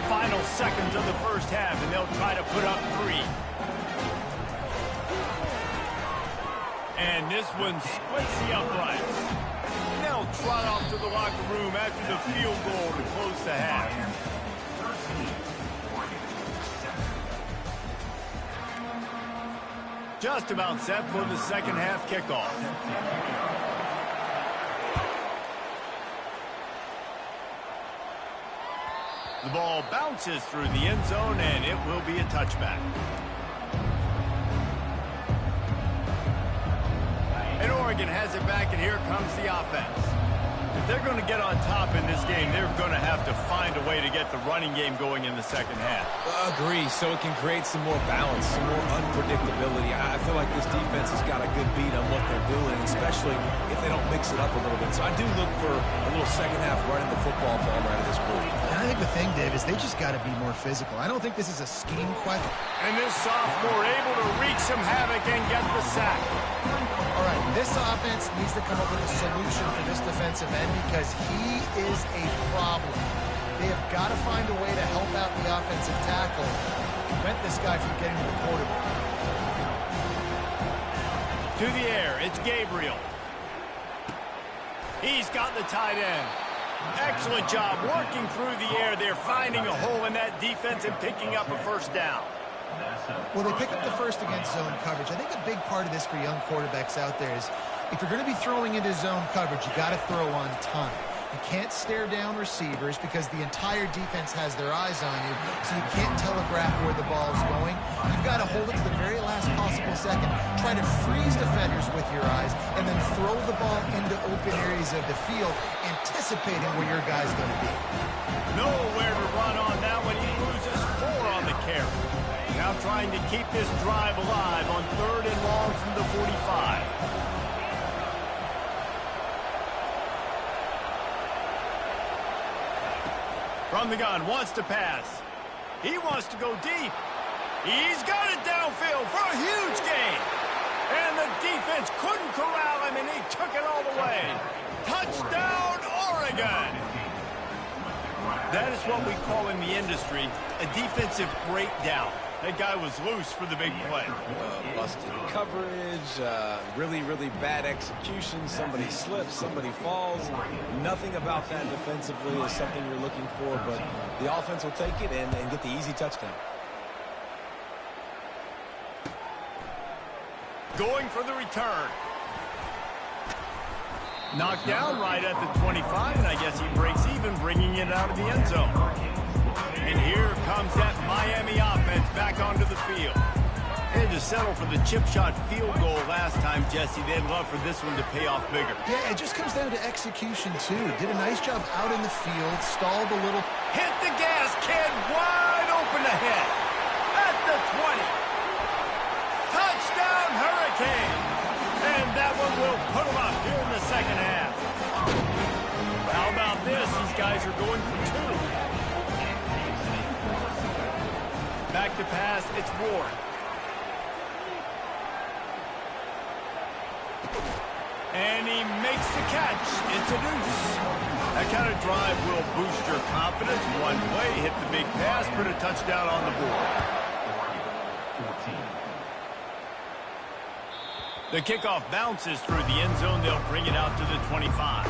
Final seconds of the first half, and they'll try to put up 3. And this one splits the uprights. They'll trot off to the locker room after the field goal to close the half. Just about set for the second half kickoff. The ball bounces through the end zone, and it will be a touchback. And Oregon has it back, and here comes the offense. If they're going to get on top in this game, they're going to have to find a way to get the running game going in the second half. Agree, so it can create some more balance, some more unpredictability. I feel like this defense has got a good beat on what they're doing, especially if they don't mix it up a little bit. So I do look for a little second half running the football ball out of this group. And I think the thing, Dave, is they just got to be more physical. I don't think this is a scheme question. And this sophomore able to wreak some havoc and get the sack. All right, this offense needs to come up with a solution for this defensive end because he is a problem. They have got to find a way to help out the offensive tackle, prevent this guy from getting to the quarterback. To the air, it's Gabriel. He's got the tight end. Excellent job working through the air. They're finding a hole in that defense and picking up a first down. Well, they pick up the first against zone coverage. I think a big part of this for young quarterbacks out there is if you're going to be throwing into zone coverage, you got to throw on time. You can't stare down receivers because the entire defense has their eyes on you, so you can't telegraph where the ball's going. You've got to hold it to the very last possible second, try to freeze defenders with your eyes, and then throw the ball into open areas of the field, anticipating where your guy's going to be. Nowhere to run on that one. He loses 4 on the carry. Now trying to keep this drive alive on 3rd and long from the 45. From the gun, wants to pass. He wants to go deep. He's got it downfield for a huge gain. And the defense couldn't corral him, and he took it all the way. Touchdown, Oregon! That is what we call in the industry a defensive breakdown. That guy was loose for the big play. Busted coverage, really, really bad execution. Somebody slips, somebody falls. Nothing about that defensively is something you're looking for, but the offense will take it and get the easy touchdown. Going for the return. Knocked down right at the 25, and I guess he breaks even, bringing it out of the end zone. And here comes that Miami offense back onto the field. They had to settle for the chip shot field goal last time, Jesse. They'd love for this one to pay off bigger. Yeah, it just comes down to execution, too. Did a nice job out in the field, stalled a little. Hit the gas, kid, wide open ahead. At the 20. Touchdown, Hurricane. And that one will put them up here in the second half. How about this? These guys are going for 2. Back to pass, it's Ward. And he makes the catch. It's a deuce. That kind of drive will boost your confidence. One play, hit the big pass, put a touchdown on the board. The kickoff bounces through the end zone. They'll bring it out to the 25.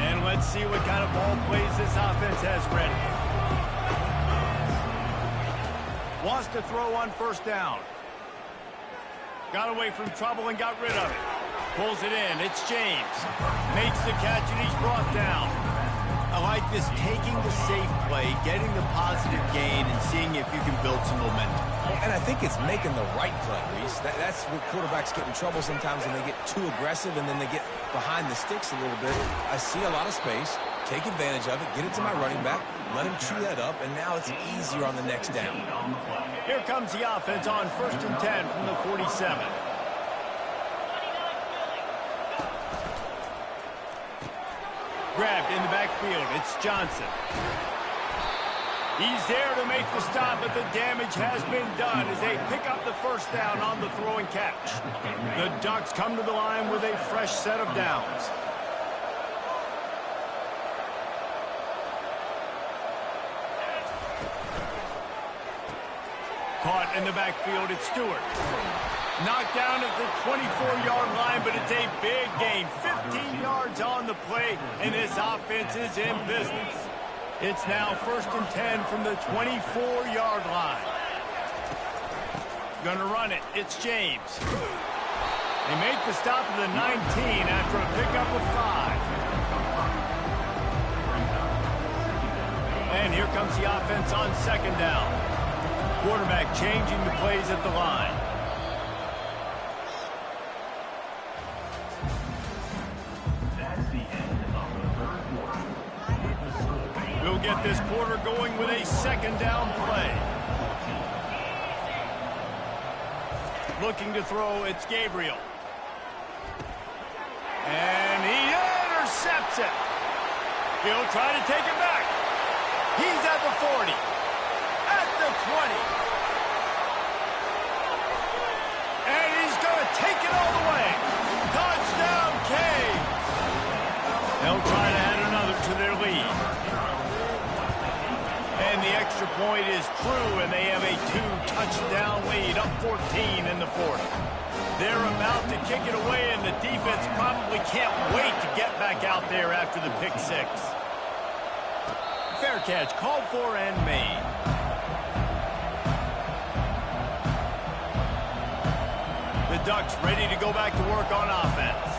And let's see what kind of ball plays this offense has ready. Wants to throw on first down. Got away from trouble and got rid of it. Pulls it in. It's James. Makes the catch, and he's brought down. I like this, taking the safe play, getting the positive gain, and seeing if you can build some momentum. And I think it's making the right play, Reese. That's what quarterbacks get in trouble sometimes when they get too aggressive and then they get behind the sticks a little bit. I see a lot of space. take advantage of it, get it to my running back, let him chew that up, and now it's easier on the next down. Here comes the offense on 1st and 10 from the 47. Grabbed in the backfield. It's Johnson. He's there to make the stop, but the damage has been done as they pick up the first down on the throw and catch. The Ducks come to the line with a fresh set of downs. Caught in the backfield, it's Stewart. Knocked down at the 24-yard line, but it's a big gain. 15 yards on the play, and this offense is in business. It's now 1st and 10 from the 24-yard line. Gonna run it. It's James. They make the stop at the 19 after a pickup of 5. And here comes the offense on 2nd down. Quarterback changing the plays at the line. We'll get this quarter going with a 2nd down play. Looking to throw, it's Gabriel. And he intercepts it. He'll try to take it back. He's at the 40. At the 20. And he's going to take it all the way. Touchdown, Canes. They'll try to add another to their lead. And the extra point is true, and they have a 2-touchdown lead, up 14 in the 4th. They're about to kick it away, and the defense probably can't wait to get back out there after the pick 6. Fair catch called for and made. The Ducks ready to go back to work on offense.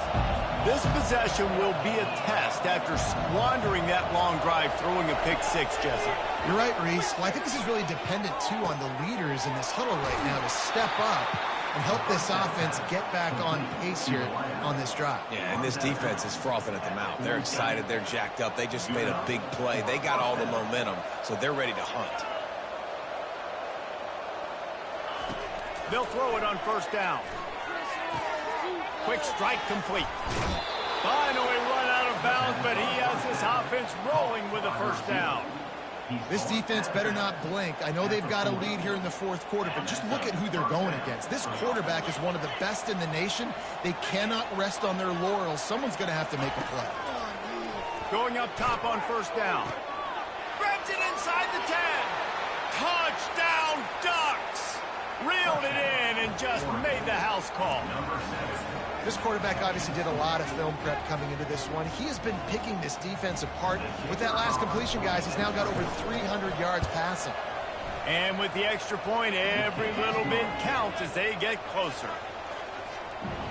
This possession will be a test after squandering that long drive throwing a pick 6, Jesse. You're right, Reese. Well, I think this is really dependent, too, on the leaders in this huddle right now to step up and help this offense get back on pace here on this drive. Yeah, and this defense is frothing at the mouth. They're excited. They're jacked up. They just made a big play. They got all the momentum, so they're ready to hunt. They'll throw it on 1st down. Quick strike complete. Finally run out of bounds, but he has this offense rolling with a 1st down. This defense better not blink. I know they've got a lead here in the 4th quarter, but just look at who they're going against. This quarterback is one of the best in the nation. They cannot rest on their laurels. Someone's going to have to make a play. Going up top on 1st down. Grabs it inside the 10. Touchdown, Ducks! Reeled it in and just made the house call. This quarterback obviously did a lot of film prep coming into this one. He has been picking this defense apart. With that last completion, guys, he's now got over 300 yards passing. And with the extra point, every little bit counts as they get closer.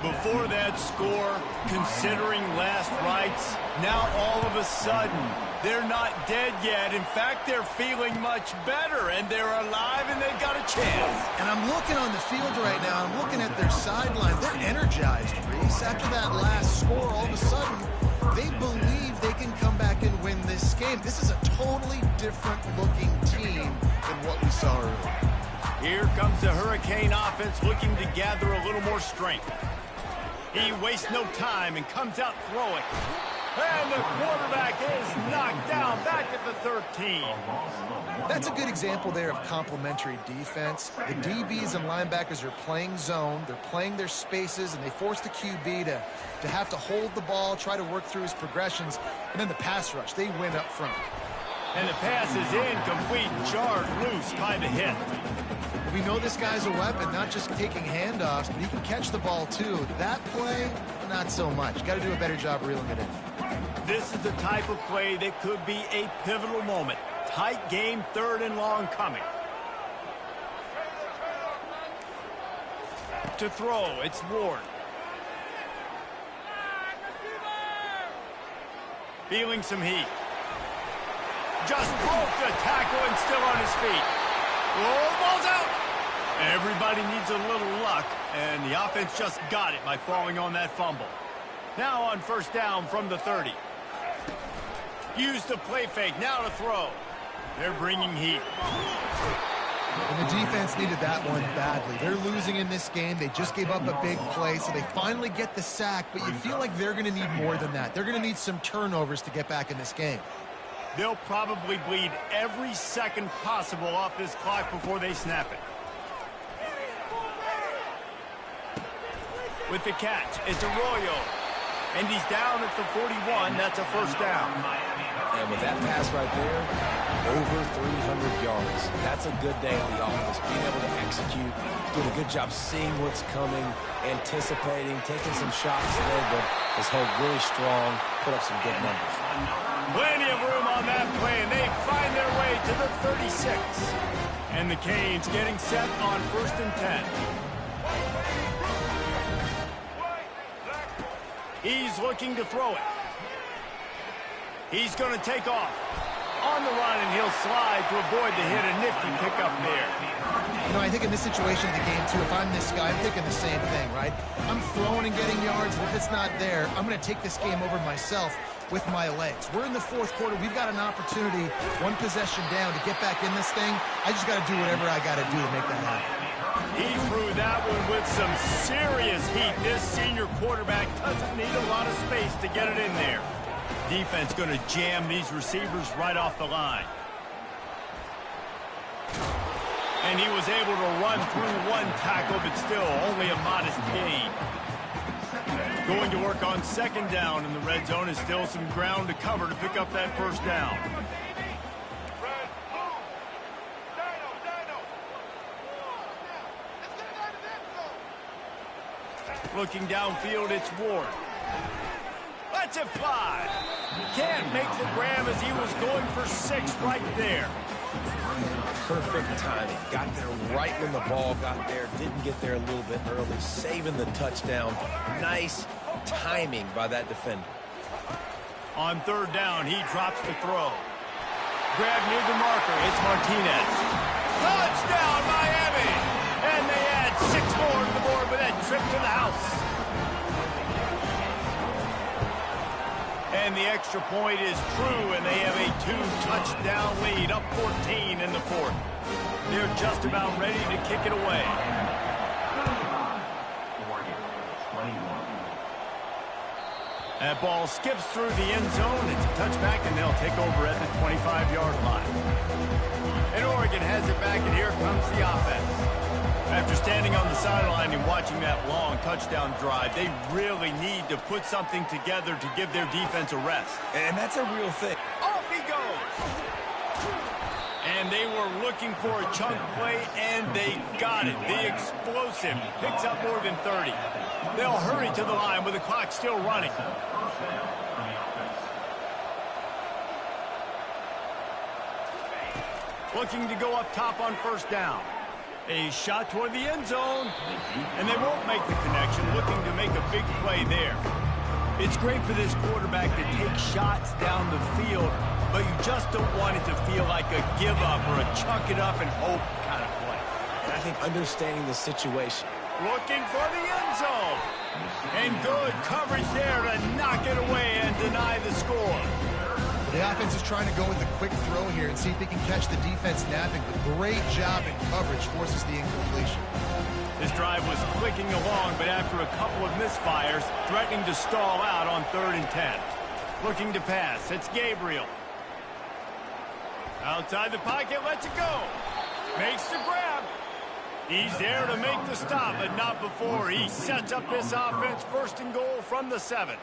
Before that score, considering last rites, now all of a sudden, they're not dead yet. In fact, they're feeling much better, and they're alive, and they've got a chance. And I'm looking on the field right now. I'm looking at their sideline. They're energized, Reese. After that last score, all of a sudden, they believe they can come back and win this game. This is a totally different-looking team than what we saw earlier. Here comes the Hurricane offense looking to gather a little more strength. He wastes no time and comes out throwing. And the quarterback is knocked down back at the 13. That's a good example there of complementary defense. The DBs and linebackers are playing zone. They're playing their spaces, and they force the QB to have to hold the ball, try to work through his progressions. And then the pass rush, they win up front. And the pass is incomplete, jarred loose by the hit. We know this guy's a weapon, not just taking handoffs, but he can catch the ball too. That play, not so much. Got to do a better job reeling it in. This is the type of play that could be a pivotal moment. Tight game, 3rd and long coming. To throw, it's Ward. Feeling some heat. Just broke the tackle and still on his feet. Oh, ball's out. Everybody needs a little luck, and the offense just got it by falling on that fumble. Now on 1st down from the 30. Use the play fake. Now to throw. They're bringing heat. And the defense needed that one badly. They're losing in this game. They just gave up a big play, so they finally get the sack, but you feel like they're going to need more than that. They're going to need some turnovers to get back in this game. They'll probably bleed every second possible off this clock before they snap it. With the catch, it's Arroyo. And he's down at the 41. That's a first down. And with that pass right there, over 300 yards. That's a good day in the office. Being able to execute, doing a good job seeing what's coming, anticipating, taking some shots today, but has held really strong, put up some good numbers. Plenty of room on that play, and they find their way to the 36. And the Canes getting set on 1st and 10. He's looking to throw it. He's going to take off. On the run, and he'll slide to avoid the hit. A nifty pickup there. You know, I think in this situation of the game, too, if I'm this guy, I'm thinking the same thing, right? I'm throwing and getting yards, and if it's not there, I'm going to take this game over myself with my legs. We're in the 4th quarter. We've got an opportunity, one possession down, to get back in this thing. I just got to do whatever I got to do to make that happen. He threw that one with some serious heat. This senior quarterback doesn't need a lot of space to get it in there. Defense going to jam these receivers right off the line. And he was able to run through one tackle, but still only a modest gain. Going to work on 2nd down in the red zone is still some ground to cover to pick up that first down. Looking downfield, it's Ward. Lets it fly. Can't make the grab as he was going for 6 right there. Perfect timing. Got there right when the ball got there. Didn't get there a little bit early. Saving the touchdown. Nice timing by that defender. On 3rd down, he drops the throw. Grab near the marker. It's Martinez. Touchdown, Miami! And they add 6 more to the board with that trip to the house. And the extra point is true, and they have a 2-touchdown lead, up 14 in the 4th. They're just about ready to kick it away. That ball skips through the end zone. It's a touchback, and they'll take over at the 25-yard line. And Oregon has it back, and here comes the offense. After standing on the sideline and watching that long touchdown drive, they really need to put something together to give their defense a rest. And that's a real thing. Off he goes! And they were looking for a chunk play, and they got it. The explosive picks up more than 30. They'll hurry to the line with the clock still running. Looking to go up top on 1st down. A shot toward the end zone, and they won't make the connection, looking to make a big play there. It's great for this quarterback to take shots down the field, but you just don't want it to feel like a give-up or a chuck it up and hope kind of play. And I think understanding the situation. Looking for the end zone. And good coverage there to knock it away and deny the score. The offense is trying to go with a quick throw here and see if they can catch the defense napping, but great job in coverage forces the incompletion. This drive was clicking along, but after a couple of misfires, threatening to stall out on 3rd and 10. Looking to pass, it's Gabriel. Outside the pocket, lets it go. Makes the grab. He's there to make the stop, but not before he sets up this offense 1st and goal from the 7.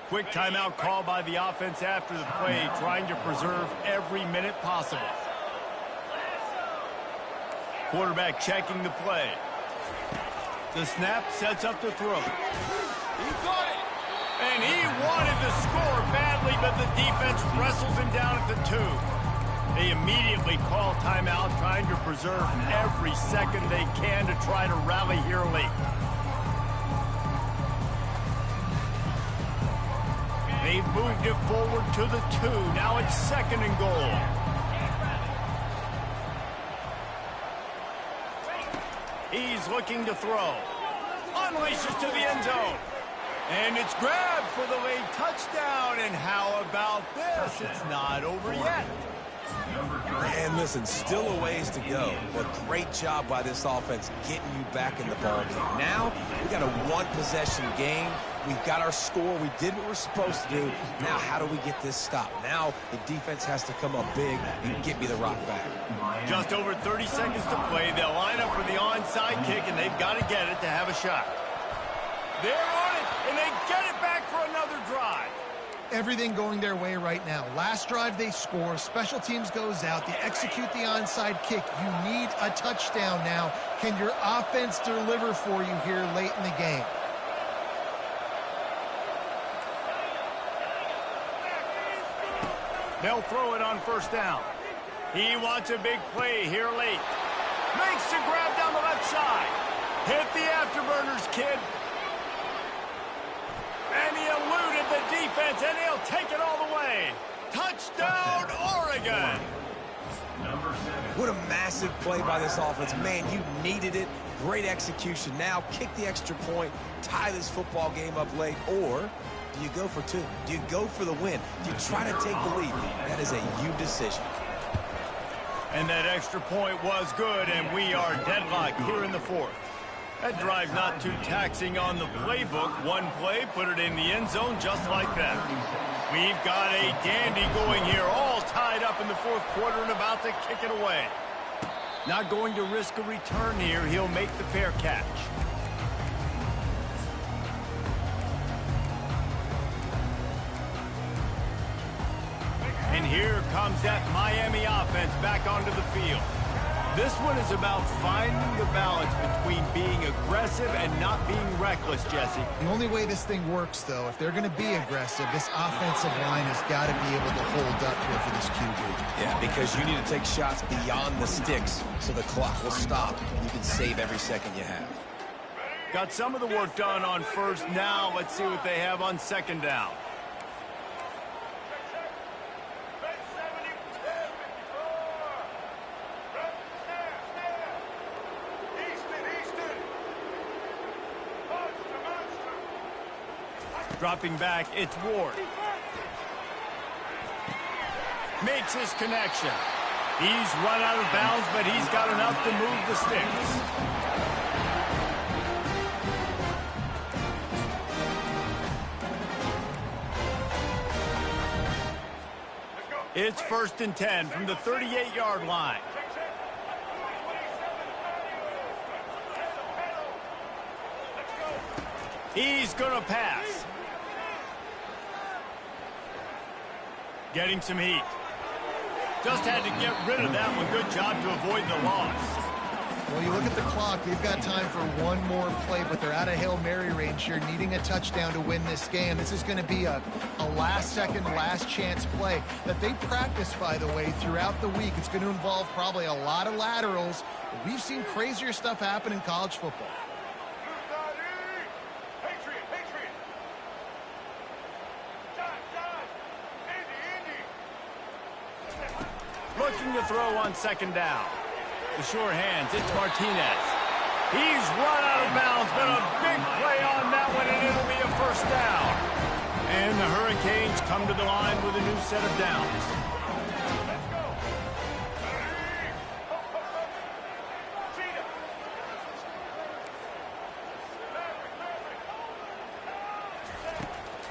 Quick timeout call by the offense after the play, trying to preserve every minute possible. Quarterback checking the play. The snap sets up the throw. He got it! And he wanted to score badly, but the defense wrestles him down at the 2. They immediately call timeout, trying to preserve every second they can to try to rally here late. They've moved it forward to the 2. Now it's 2nd and goal. He's looking to throw. Unleashes to the end zone. And it's grabbed for the late touchdown. touchdown. And how about this? It's not over yet. And listen, still a ways to go, but great job by this offense getting you back in the ballgame. Now, we got a one-possession game. We've got our score. We did what we're supposed to do. Now, how do we get this stopped? Now, the defense has to come up big and get me the rock back. Just over 30 seconds to play. They'll line up for the onside kick, and they've got to get it to have a shot. They're on it, and they get it back for another drive. Everything going their way right now. Last drive they score, special teams goes out, they execute the onside kick. You need a touchdown now. Can your offense deliver for you here late in the game? They'll throw it on first down. He wants a big play here late. Makes the grab down the left side. Hit the afterburners, kid. And he eluded the defense, and he'll take it all the way. Touchdown, Oregon! What a massive play by this offense. Man, you needed it. Great execution. Now kick the extra point, tie this football game up late, or do you go for two? Do you go for the win? Do you try to take the lead? That is a you decision. And that extra point was good, and we are deadlocked here in the fourth. That drive not too taxing on the playbook. One play, put it in the end zone just like that. We've got a dandy going here, all tied up in the fourth quarter and about to kick it away. Not going to risk a return here. He'll make the fair catch. And here comes that Miami offense back onto the field. This one is about finding the balance between being aggressive and not being reckless, Jesse. The only way this thing works, though, if they're going to be aggressive, this offensive line has got to be able to hold up here for this QB. Yeah, because you need to take shots beyond the sticks so the clock will stop and you can save every second you have. Got some of the work done on first. Now let's see what they have on second down. Dropping back, it's Ward. Makes his connection. He's run out of bounds, but he's got enough to move the sticks. It's 1st and 10 from the 38-yard line. He's going to pass. Getting some heat. Just had to get rid of that one. Good job to avoid the loss. Well, you look at the clock. They've got time for one more play, but they're out of Hail Mary range here, needing a touchdown to win this game. This is going to be a last-second, last-chance play that they practice, by the way, throughout the week. It's going to involve probably a lot of laterals. We've seen crazier stuff happen in college football. Looking to throw on second down. The sure hands, it's Martinez. He's run out of bounds, but a big play on that one, and it'll be a first down. And the Hurricanes come to the line with a new set of downs.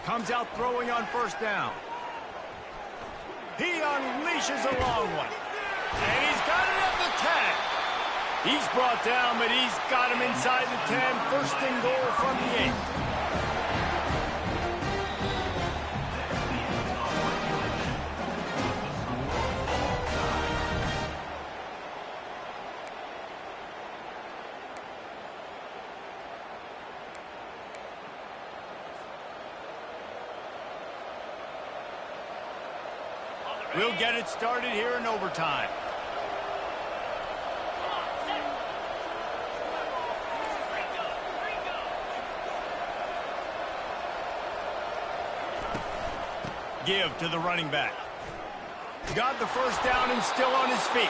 Comes out throwing on first down. He unleashes a long one. And he's got it at the 10. He's brought down, but he's got him inside the 10. 1st and goal from the 8. We'll get it started here in overtime. Give to the running back. Got the first down and still on his feet.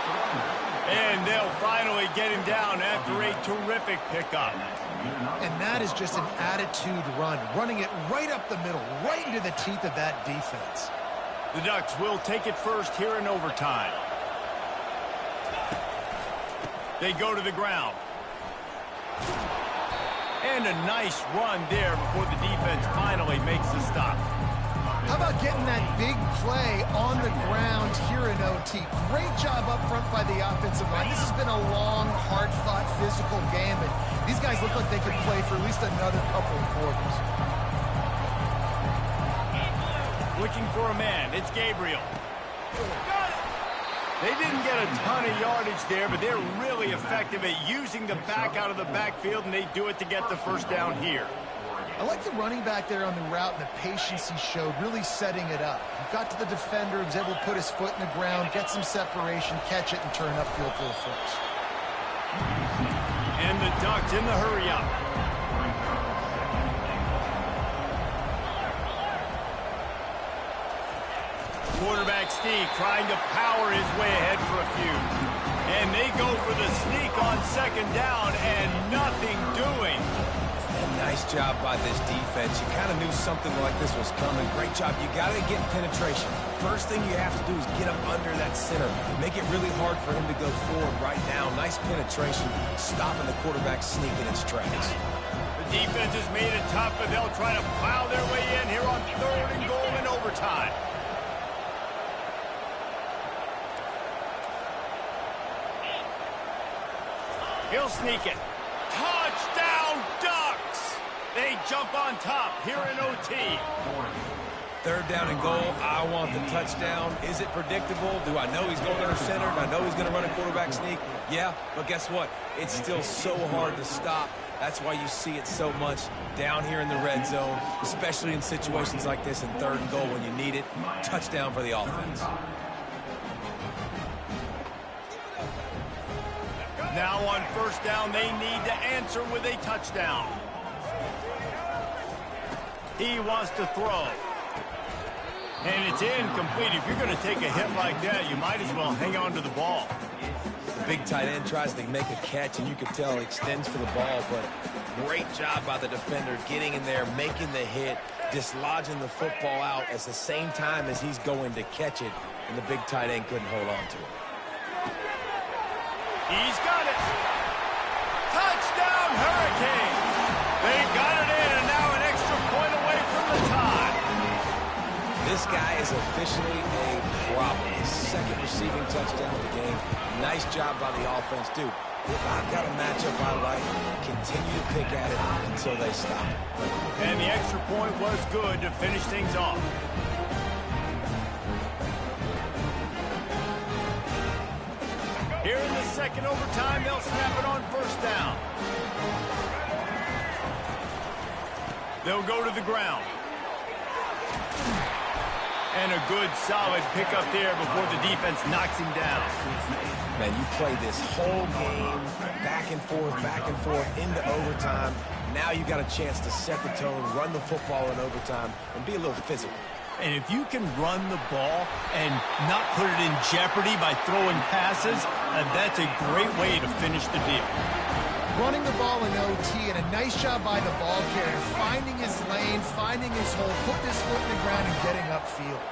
And they'll finally get him down after a terrific pickup. And that is just an attitude run, running it right up the middle, right into the teeth of that defense. The Ducks will take it first here in overtime. They go to the ground. And a nice run there before the defense finally makes the stop. How about getting that big play on the ground here in OT? Great job up front by the offensive line. This has been a long, hard-fought, physical game, and these guys look like they could play for at least another couple of quarters. Looking for a man. It's Gabriel. They didn't get a ton of yardage there, but they're really effective at using the back out of the backfield, and they do it to get the first down here. I like the running back there on the route and the patience he showed, really setting it up. He got to the defender, was able to put his foot in the ground, get some separation, catch it, and turn upfield for the first. And the Ducks in the hurry-up. Quarterback Steve trying to power his way ahead for a few. And they go for the sneak on second down, and nothing doing. Nice job by this defense. You kind of knew something like this was coming. Great job. You got to get penetration. First thing you have to do is get up under that center. Make it really hard for him to go forward right now. Nice penetration, stopping the quarterback sneak in its tracks. The defense has made it tough, but they'll try to plow their way in here on 3rd and goal in overtime. He'll sneak it. Touchdown, Ducks! They jump on top here in OT. 3rd down and goal. I want the touchdown. Is it predictable? Do I know he's going under center? Do I know he's going to run a quarterback sneak? Yeah, but guess what? It's still so hard to stop. That's why you see it so much down here in the red zone, especially in situations like this in 3rd and goal when you need it. Touchdown for the offense. Now on 1st down, they need to answer with a touchdown. He wants to throw. And it's incomplete. If you're going to take a hit like that, you might as well hang on to the ball. The big tight end tries to make a catch, and you can tell he extends for the ball, but great job by the defender getting in there, making the hit, dislodging the football out at the same time as he's going to catch it, and the big tight end couldn't hold on to it. He's got it. Touchdown, Hurricanes. They got it in, and now an extra point away from the tie. This guy is officially a problem. His 2nd receiving touchdown of the game. Nice job by the offense. Dude, if I've got a matchup I like, continue to pick at it until they stop. And the extra point was good to finish things off. Here in the 2nd overtime, they'll snap it on 1st down. They'll go to the ground. And a good, solid pickup there before the defense knocks him down. Man, you play this whole game back and forth into overtime. Now you got a chance to set the tone, run the football in overtime, and be a little physical. And if you can run the ball and not put it in jeopardy by throwing passes, that's a great way to finish the deal. Running the ball in OT, and a nice job by the ball carrier, finding his lane, finding his hole, putting his foot in the ground and getting upfield.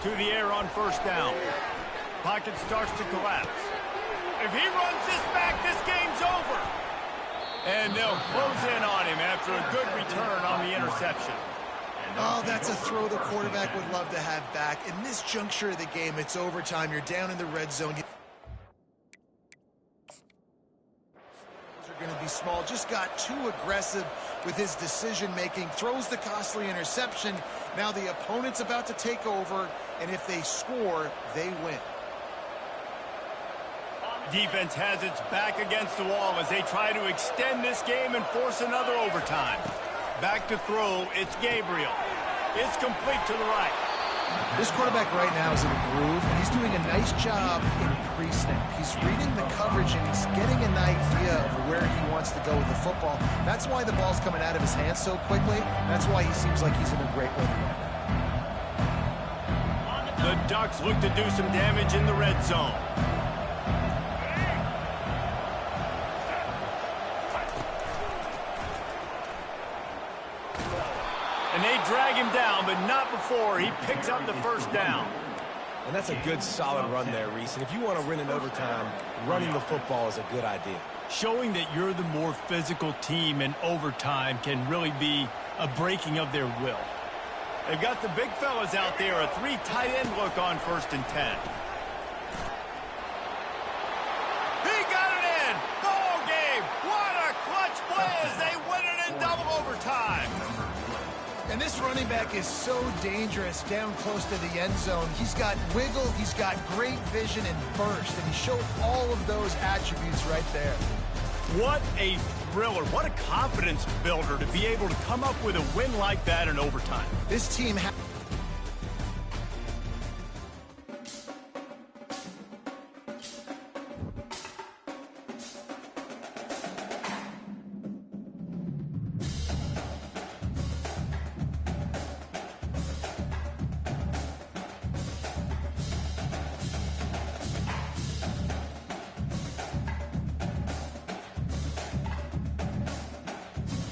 To the air on 1st down. Pocket starts to collapse. If he runs this back, this game's over. And they'll close in on him after a good return on the interception. Oh, that's a throw the quarterback would love to have back. In this juncture of the game, it's overtime. You're down in the red zone. Are going to be small. Just got too aggressive with his decision-making. Throws the costly interception. Now the opponent's about to take over, and if they score, they win. Defense has its back against the wall as they try to extend this game and force another overtime. Back to throw, it's Gabriel. It's complete to the right. This quarterback right now is in a groove, and he's doing a nice job in pre-snap. He's reading the coverage, and he's getting an idea of where he wants to go with the football. That's why the ball's coming out of his hands so quickly. That's why he seems like he's in a great way. The Ducks look to do some damage in the red zone. And they drag him down, but not before he picks up the first down. And that's a good, solid run there, Reese. And if you want to win in overtime, running the football is a good idea. Showing that you're the more physical team in overtime can really be a breaking of their will. They've got the big fellas out there, a 3 tight end look on 1st and 10. He got it in! Ball game! What a clutch play as they win it in double overtime! And this running back is so dangerous down close to the end zone. He's got wiggle, he's got great vision and burst, and he showed all of those attributes right there. What a thriller. What a confidence builder to be able to come up with a win like that in overtime. This team